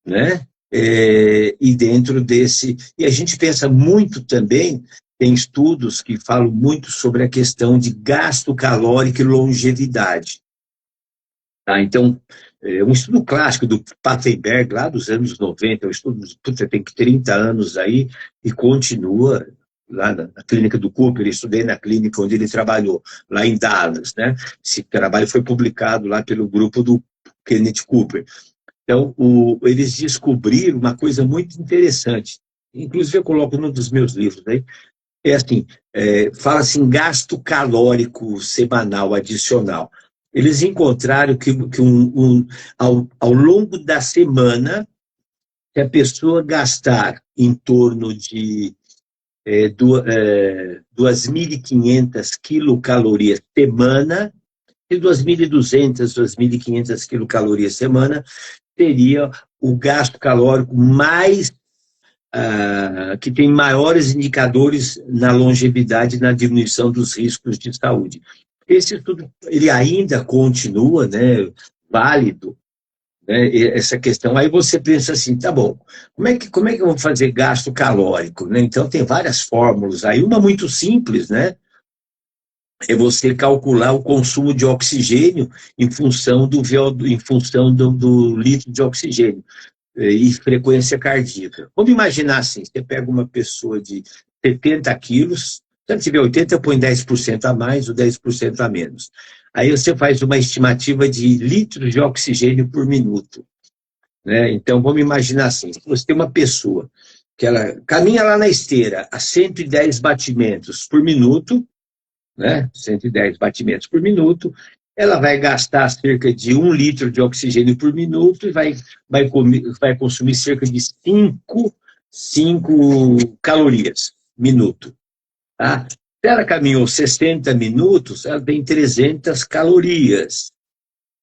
S2: né? E dentro desse... E a gente pensa muito também, tem estudos que falam muito sobre a questão de gasto calórico e longevidade. Tá? Então, um estudo clássico do Paffenberg, lá dos anos 90, um estudo, tem 30 anos aí, e continua lá na clínica do Cooper. Eu estudei na clínica onde ele trabalhou, lá em Dallas, né? Esse trabalho foi publicado lá pelo grupo do Kenneth Cooper. Então, eles descobriram uma coisa muito interessante, inclusive eu coloco num dos meus livros, né? Assim, fala-se em gasto calórico semanal adicional. Eles encontraram que ao longo da semana, se a pessoa gastar em torno de 2.500 quilocalorias semana, de 2.200, 2.500 quilocalorias semana, teria o gasto calórico mais que tem maiores indicadores na longevidade e na diminuição dos riscos de saúde. Esse estudo ele ainda continua, né, válido, né, essa questão. Aí você pensa assim, tá bom, como é que eu vou fazer gasto calórico? Né? Então, tem várias fórmulas aí. Uma muito simples, né, é você calcular o consumo de oxigênio em função do litro de oxigênio e frequência cardíaca. Vamos imaginar assim, você pega uma pessoa de 70 quilos, se ela tiver 80, põe 10% a mais ou 10% a menos. Aí você faz uma estimativa de litros de oxigênio por minuto. Né? Então, vamos imaginar assim, se você tem uma pessoa que ela caminha lá na esteira a 110 batimentos por minuto, né? 110 batimentos por minuto, ela vai gastar cerca de 1 litro de oxigênio por minuto e vai consumir cerca de 5 calorias minuto. Tá? Se ela caminhou 60 minutos, ela tem 300 calorias.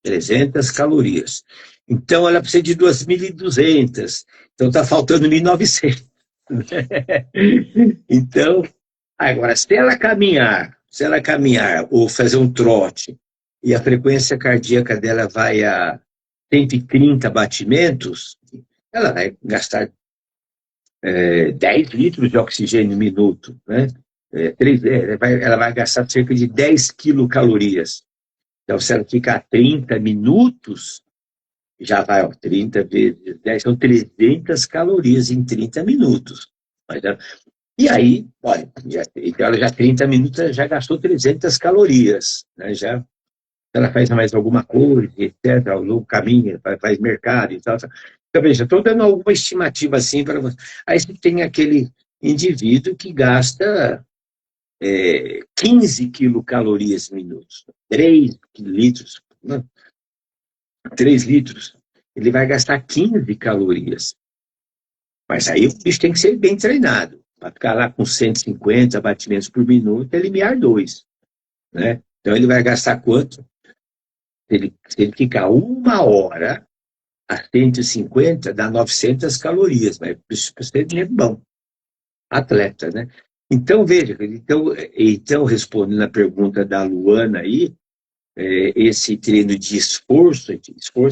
S2: 300 calorias. Então, ela precisa de 2.200. Então, está faltando 1.900. Então, agora, se ela caminhar ou fazer um trote e a frequência cardíaca dela vai a 130 batimentos, ela vai gastar 10 litros de oxigênio minuto, né? Ela vai gastar cerca de 10 quilocalorias. Então, se ela ficar 30 minutos, já vai, 30 vezes 10, são 300 calorias em 30 minutos. E aí, olha, então ela já 30 minutos já gastou 300 calorias, né? Já ela faz mais alguma coisa, etc., ao longo caminho, faz mercado e tal. Então, veja, estou dando alguma estimativa assim para você. Aí você tem aquele indivíduo que gasta 15 quilocalorias minutos, 3 litros, né? 3 litros, ele vai gastar 15 calorias. Mas aí o bicho tem que ser bem treinado. Para ficar lá com 150 batimentos por minuto, é limiar 2. Né? Então ele vai gastar quanto? Se ele ficar 1 hora a 150, dá 900 calorias. Mas isso é bom. Atleta, né? Então, veja, então respondendo a pergunta da Luana aí, esse treino de esforço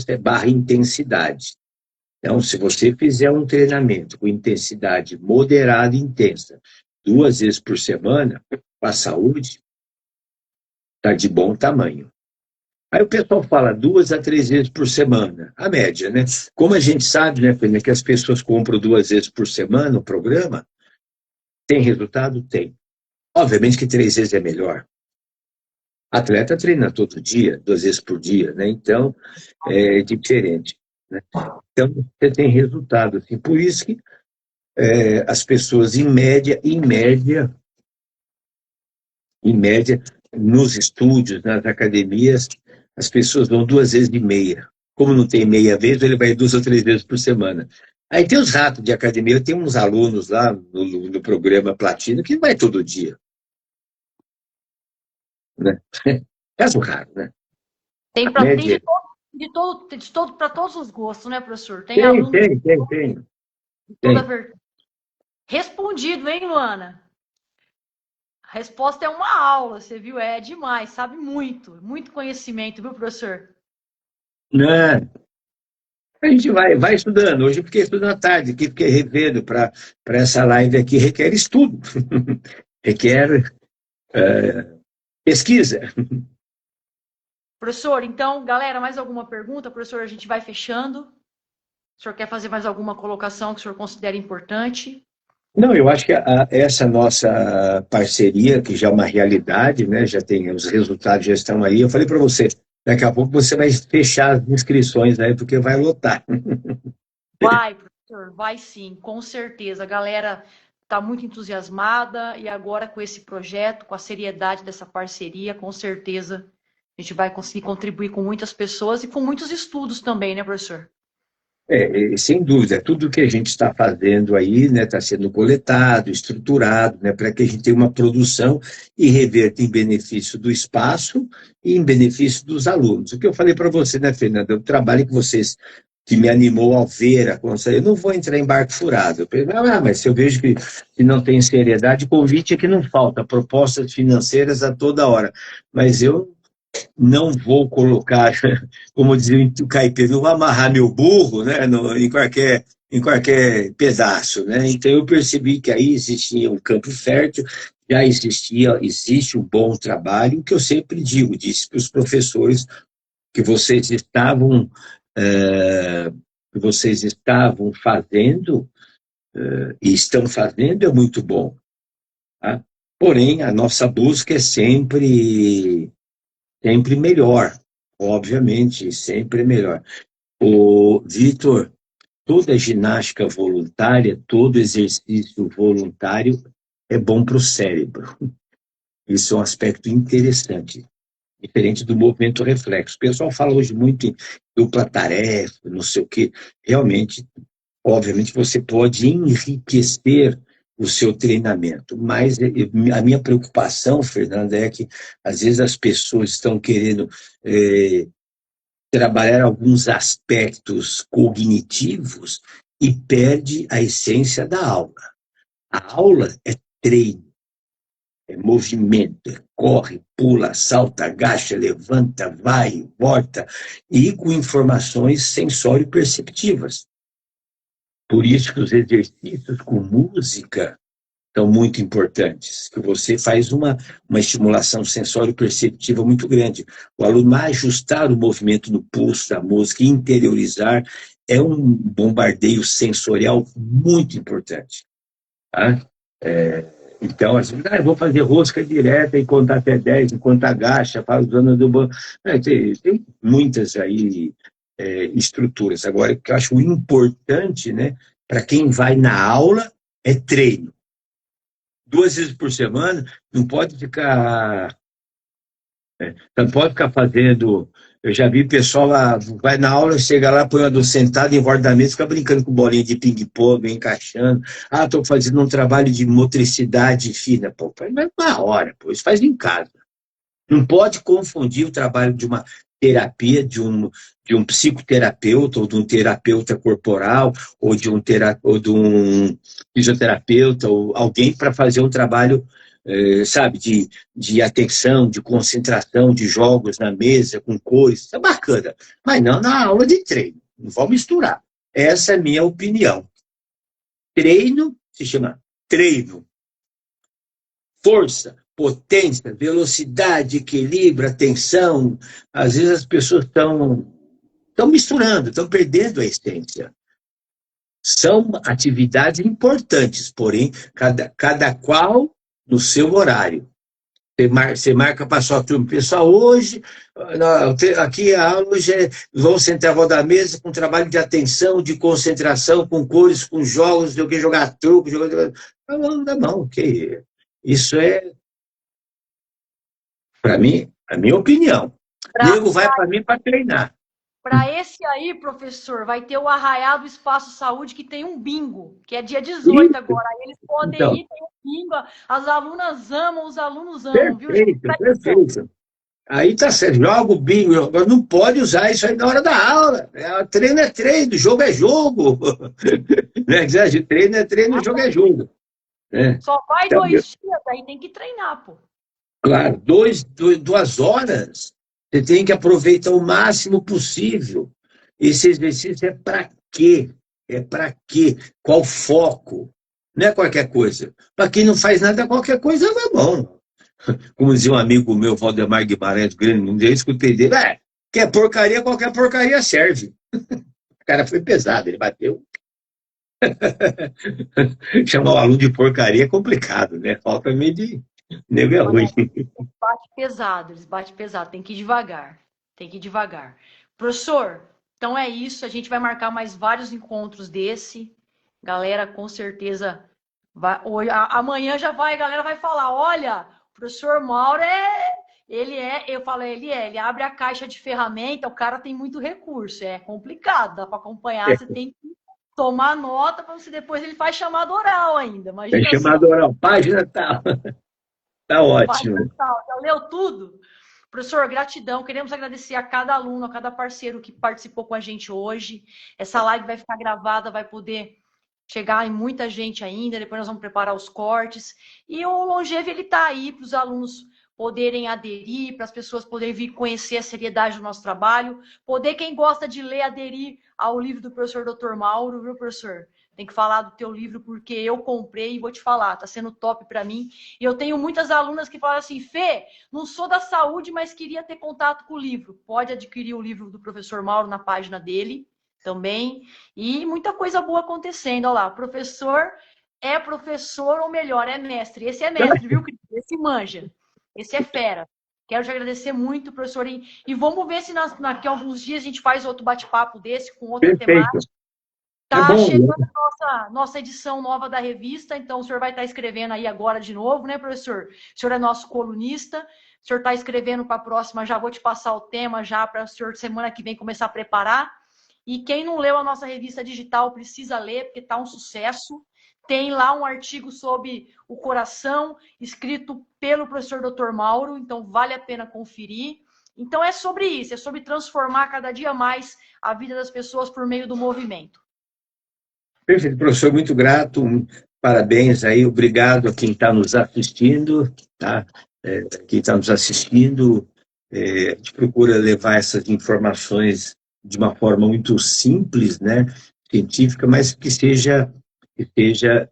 S2: é barra intensidade. Então, se você fizer um treinamento com intensidade moderada e intensa, 2 vezes por semana, com a saúde, está de bom tamanho. Aí o pessoal fala 2 a 3 vezes por semana, a média, né? Como a gente sabe, né, Fernanda, que as pessoas compram 2 vezes por semana o programa, tem resultado? Tem. Obviamente que 3 vezes é melhor. Atleta treina todo dia, 2 vezes por dia, né? Então, é diferente. Né? Então, você tem resultado. Assim. Por isso que as pessoas, em média, nos estúdios, nas academias, as pessoas vão 2 vezes e meia. Como não tem meia vez, ele vai 2 ou 3 vezes por semana. Aí tem os ratos de academia, eu tenho uns alunos lá no programa Platino que vai todo dia. Né? Caso raro, né?
S1: Tem para todos os gostos, né, professor? Tem toda verdade. Respondido, hein, Luana? A resposta é uma aula, você viu? É demais, sabe muito conhecimento, viu, professor?
S2: Né? A gente vai estudando. Hoje eu fiquei estudando à tarde, aqui fiquei revendo para essa live aqui, requer estudo, requer pesquisa.
S1: Professor, então, galera, mais alguma pergunta? Professor, a gente vai fechando. O senhor quer fazer mais alguma colocação que o senhor considera importante?
S2: Não, eu acho que essa nossa parceria, que já é uma realidade, né, já tem os resultados, já estão aí. Eu falei para você, daqui a pouco você vai fechar as inscrições aí, porque vai lotar.
S1: Vai, professor, vai sim, com certeza. A galera está muito entusiasmada e agora com esse projeto, com a seriedade dessa parceria, com certeza a gente vai conseguir contribuir com muitas pessoas e com muitos estudos também, né, professor?
S2: Sem dúvida, tudo que a gente está fazendo aí, né, está sendo coletado, estruturado, né, para que a gente tenha uma produção e reverta em benefício do espaço e em benefício dos alunos. O que eu falei para você, né, Fernanda, o trabalho que vocês que me animou ao ver acontecer. Eu não vou entrar em barco furado. Eu pensei, mas se eu vejo que não tem seriedade, convite é que não falta, propostas financeiras a toda hora. Mas eu não vou colocar, como dizia o caipira, não vou amarrar meu burro, né, em qualquer pedaço, né? Então eu percebi que aí existia um campo fértil, já existe um bom trabalho, o que eu sempre digo, disse para os professores que eh, vocês estavam fazendo e estão fazendo é muito bom, tá? Porém, a nossa busca é sempre melhor, obviamente, sempre melhor. O Vitor, toda ginástica voluntária, todo exercício voluntário é bom para o cérebro. Isso é um aspecto interessante, diferente do movimento reflexo. O pessoal fala hoje muito em dupla tarefa, não sei o quê. Realmente, obviamente, você pode enriquecer o seu treinamento, mas a minha preocupação, Fernanda, é que às vezes as pessoas estão querendo trabalhar alguns aspectos cognitivos e perde a essência da aula. A aula é treino, é movimento, é corre, pula, salta, agacha, levanta, vai, volta, e com informações sensório-perceptivas. Por isso que os exercícios com música são muito importantes, que você faz uma estimulação sensório-perceptiva muito grande. O aluno vai ajustar o movimento no pulso da música, interiorizar, é um bombardeio sensorial muito importante. Tá? Então, assim, eu vou fazer rosca direta e contar até 10, enquanto agacha, faz zona do banco. Tem muitas aí estruturas. Agora, o que eu acho importante, né, para quem vai na aula, é treino. 2 vezes por semana, não pode ficar fazendo. Eu já vi pessoal lá, vai na aula, chega lá, põe a sentado em volta da mesa, fica brincando com bolinha de ping-pong, encaixando. Ah, estou fazendo um trabalho de motricidade fina. Pô, faz mais uma hora, pô, isso faz em casa. Não pode confundir o trabalho de uma terapia, de um psicoterapeuta, ou de um terapeuta corporal, ou de um fisioterapeuta, ou alguém para fazer um trabalho, sabe, de atenção, de concentração, de jogos na mesa, com cores. Isso é bacana. Mas não na aula de treino. Não vamos misturar. Essa é a minha opinião. Treino se chama treino. Força, potência, velocidade, equilíbrio, atenção. Às vezes as pessoas estão misturando, estão perdendo a essência. São atividades importantes, porém, cada qual no seu horário. Você marca para a sua turma. Pessoal, hoje, aqui a aula hoje vão sentar à roda da mesa com trabalho de atenção, de concentração, com cores, com jogos, jogar truco, Tá bom, ok. Isso é, para mim, a minha opinião. Nego vai para mim para treinar.
S1: Para esse aí, professor, vai ter o Arraial do Espaço Saúde, que tem um bingo, que é dia 18
S2: Isso.
S1: agora. Aí eles podem
S2: Então,
S1: ir, tem um bingo. As alunas amam, os alunos amam, viu?
S2: Perfeito. Aí tá certo, joga o bingo, agora não pode usar isso aí na hora da aula. Treino é treino, jogo é jogo. Né? Treino é treino, jogo é jogo.
S1: Só vai
S2: Então,
S1: 2 dias, aí tem que treinar, pô.
S2: Claro, 2 horas. Você tem que aproveitar o máximo possível. Esse exercício é para quê? É para quê? Qual foco? Não é qualquer coisa. Para quem não faz nada, qualquer coisa vai bom. Como dizia um amigo meu, Valdemar Guimarães, grande, um dia eu escutei dele, que é porcaria, qualquer porcaria serve. O cara foi pesado, ele bateu. Chamar o aluno de porcaria é complicado, né? Falta meio de nego é ruim.
S1: Eles batem pesado, tem que ir devagar. Tem que ir devagar. Professor, então é isso, a gente vai marcar mais vários encontros desse. Galera, com certeza, amanhã já vai, a galera vai falar, olha, o professor Mauro ele abre a caixa de ferramenta, o cara tem muito recurso, é complicado, dá para acompanhar, você tem que tomar nota para você depois ele faz chamada oral ainda. Imagina
S2: chamada oral, página tal. Tá ótimo.
S1: Já leu tudo? Professor, gratidão. Queremos agradecer a cada aluno, a cada parceiro que participou com a gente hoje. Essa live vai ficar gravada, vai poder chegar em muita gente ainda. Depois nós vamos preparar os cortes. E o Longevo, ele está aí para os alunos poderem aderir, para as pessoas poderem vir conhecer a seriedade do nosso trabalho. Poder, quem gosta de ler, aderir ao livro do professor Dr. Mauro, viu, professor? Tem que falar do teu livro, porque eu comprei e vou te falar, tá sendo top para mim. E eu tenho muitas alunas que falam assim, Fê, não sou da saúde, mas queria ter contato com o livro. Pode adquirir o livro do professor Mauro na página dele também. E muita coisa boa acontecendo. Olha lá, professor é professor, ou melhor, é mestre. Esse é mestre, viu, Cris? Esse manja. Esse é fera. Quero te agradecer muito, professor. E vamos ver se daqui a alguns dias a gente faz outro bate-papo desse, com outra temática. Tá chegando a nossa edição nova da revista, então o senhor vai estar escrevendo aí agora de novo, né, professor? O senhor é nosso colunista, o senhor está escrevendo para a próxima, já vou te passar o tema já para o senhor semana que vem começar a preparar. E quem não leu a nossa revista digital precisa ler, porque está um sucesso. Tem lá um artigo sobre o coração, escrito pelo professor Dr. Mauro, então vale a pena conferir. Então é sobre isso, é sobre transformar cada dia mais a vida das pessoas por meio do movimento.
S2: Perfeito, professor, muito grato, parabéns aí, obrigado a quem está nos assistindo, tá? Quem está nos assistindo, a gente procura levar essas informações de uma forma muito simples, né, científica, mas que seja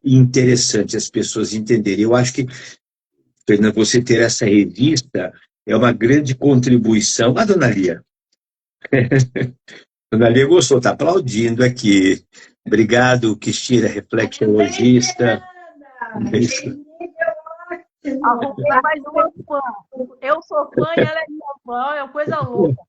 S2: interessante as pessoas entenderem. Eu acho que, Fernanda, você ter essa revista é uma grande contribuição. A dona Lia, Dona Lia gostou, está aplaudindo aqui. Obrigado, Cristina, reflexologista.
S1: Eu sou fã e ela é minha fã, é uma coisa louca.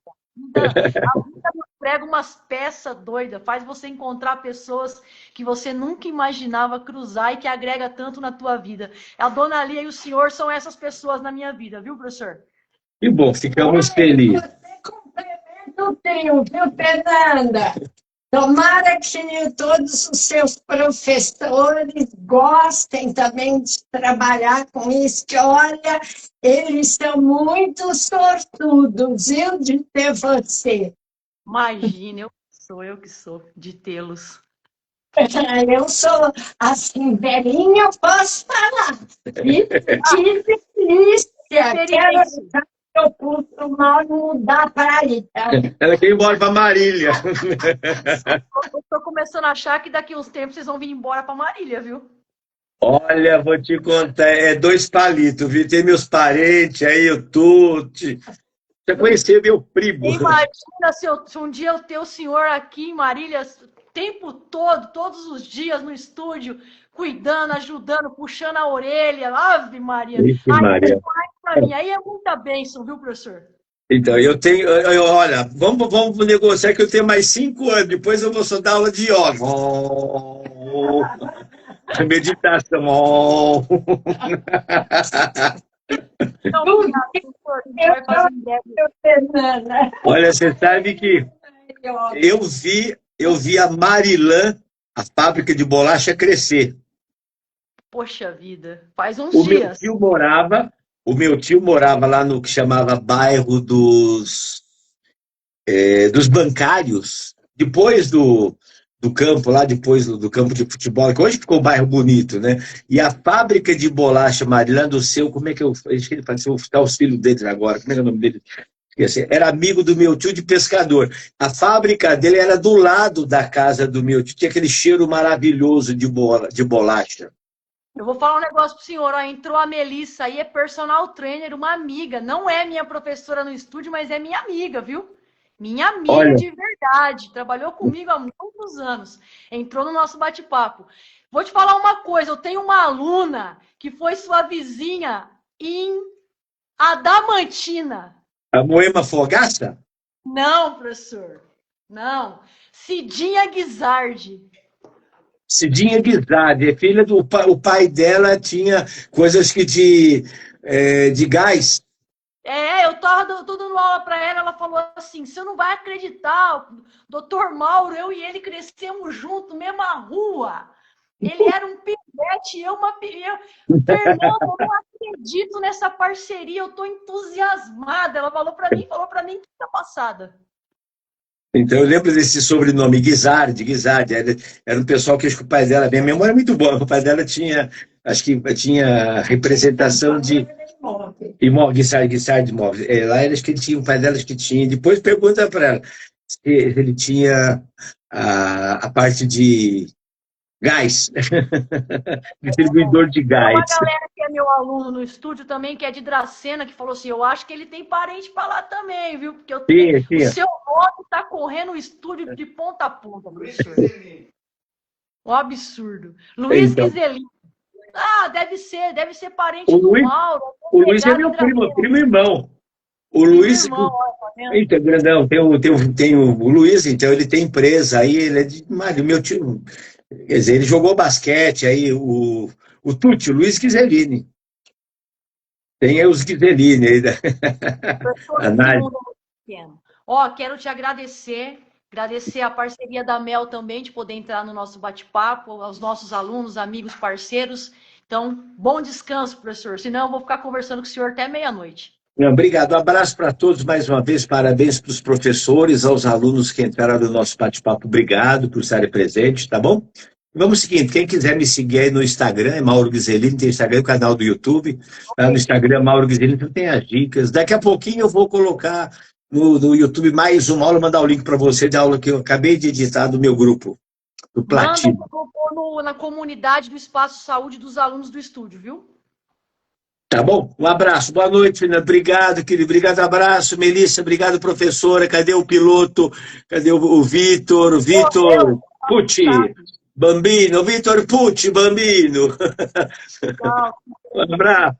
S1: A vida nos prega umas peças doidas, faz você encontrar pessoas que você nunca imaginava cruzar e que agrega tanto na tua vida. A Dona Lia e o senhor são essas pessoas na minha vida, viu, professor?
S2: Que bom, ficamos felizes.
S3: Você complementa o trio, viu, Fernanda? Tomara que todos os seus professores gostem também de trabalhar com isso, que, olha, eles são muito sortudos, viu, de ter você.
S1: Imagina, eu que sou de tê-los.
S3: Eu sou, assim, velhinha, eu posso falar. E delícia, quero eu curso mal mudar para aí, tá?
S2: Ela quer ir embora para Marília.
S1: Eu estou começando a achar que daqui a uns tempos vocês vão vir embora para Marília, viu?
S2: Olha, vou te contar, é 2 palitos, viu? Tem meus parentes aí, o Tuti. Você conheceu meu primo.
S1: Imagina se um dia eu ter o senhor aqui em Marília o tempo todo, todos os dias no estúdio, cuidando, ajudando, puxando a orelha. Ave Maria. Aí é muita bênção, viu, professor?
S2: Então, olha, vamos negociar que eu tenho mais 5 anos, depois eu vou só dar aula de yoga. Meditação.
S1: Então, obrigado, professor. Vai fazer
S3: Fernanda.
S2: Olha, você sabe que eu vi a Marilã, a fábrica de bolacha, crescer.
S1: Poxa vida, faz uns dias.
S2: O meu tio morava lá no que chamava bairro dos bancários, depois do campo, lá depois do campo de futebol, que hoje ficou um bairro bonito, né? E a fábrica de bolacha Marilã do seu, como é que eu vou ficar os filhos deles agora, como é que é o nome dele? Era amigo do meu tio de pescador. A fábrica dele era do lado da casa do meu tio, tinha aquele cheiro maravilhoso de bolacha.
S1: Eu vou falar um negócio pro senhor, ó, entrou a Melissa aí, é personal trainer, uma amiga, não é minha professora no estúdio, mas é minha amiga, viu? Minha amiga, olha, de verdade, trabalhou comigo há muitos anos, entrou no nosso bate-papo. Vou te falar uma coisa, eu tenho uma aluna que foi sua vizinha em Adamantina.
S2: A Moema Fogaça?
S1: Não, professor, não. Cidinha Guizardi.
S2: Cidinha Guizardi, é filha do o pai dela, tinha coisas que de gás.
S1: Eu tô dando aula para ela, ela falou assim, você não vai acreditar, doutor Mauro, eu e ele crescemos juntos, mesma rua. Ele era um pivete e eu uma... Fernando, eu não acredito nessa parceria, eu estou entusiasmada. Ela falou para mim quinta passada.
S2: Então, eu lembro desse sobrenome, Guizardi. Era um pessoal que acho que o pai dela, minha memória é muito boa, o pai dela tinha, acho que tinha representação de imóveis, Guizardi Imóveis. Lá acho que ele tinha, o pai dela acho que tinha. Depois pergunta para ela se ele tinha a parte de gás, distribuidor de
S1: Tem uma
S2: gás.
S1: galera que é meu aluno no estúdio também, que é de Dracena, que falou assim, eu acho que ele tem parente para lá também, viu? Porque o seu nome está correndo o estúdio de ponta a ponta, professor. Um absurdo. Luiz Guizelino. Ah, deve ser parente do Mauro.
S2: O Luiz é meu primo irmão. O Luiz... Então, grandão, tem o Luiz, então ele tem empresa, aí ele é de meu tio... Quer dizer, ele jogou basquete, aí o Tucci, o Luiz Ghiseline. Tem aí os Ghiseline aí.
S1: Ó, quero te agradecer a parceria da Mel também, de poder entrar no nosso bate-papo, aos nossos alunos, amigos, parceiros. Então, bom descanso, professor, senão eu vou ficar conversando com o senhor até meia-noite.
S2: Obrigado, um abraço para todos mais uma vez, parabéns para os professores, aos alunos que entraram no nosso bate-papo, obrigado por estarem presentes, tá bom? Vamos seguinte, quem quiser me seguir aí no Instagram, é Mauro Ghiseline, tem Instagram, o canal do YouTube, tá? No Instagram, Mauro Ghiseline, então tem as dicas. Daqui a pouquinho eu vou colocar no YouTube mais uma aula, mandar o link para você da aula que eu acabei de editar do meu grupo, do Platino.
S1: Manda, eu vou na comunidade do Espaço Saúde dos alunos do estúdio, viu?
S2: Tá bom? Um abraço. Boa noite, Fernanda. Obrigado, querido. Obrigado, abraço. Melissa, obrigado, professora. Cadê o piloto? Cadê o Vitor? Vitor Pucci, Bambino. Vitor Pucci, Bambino. Um abraço.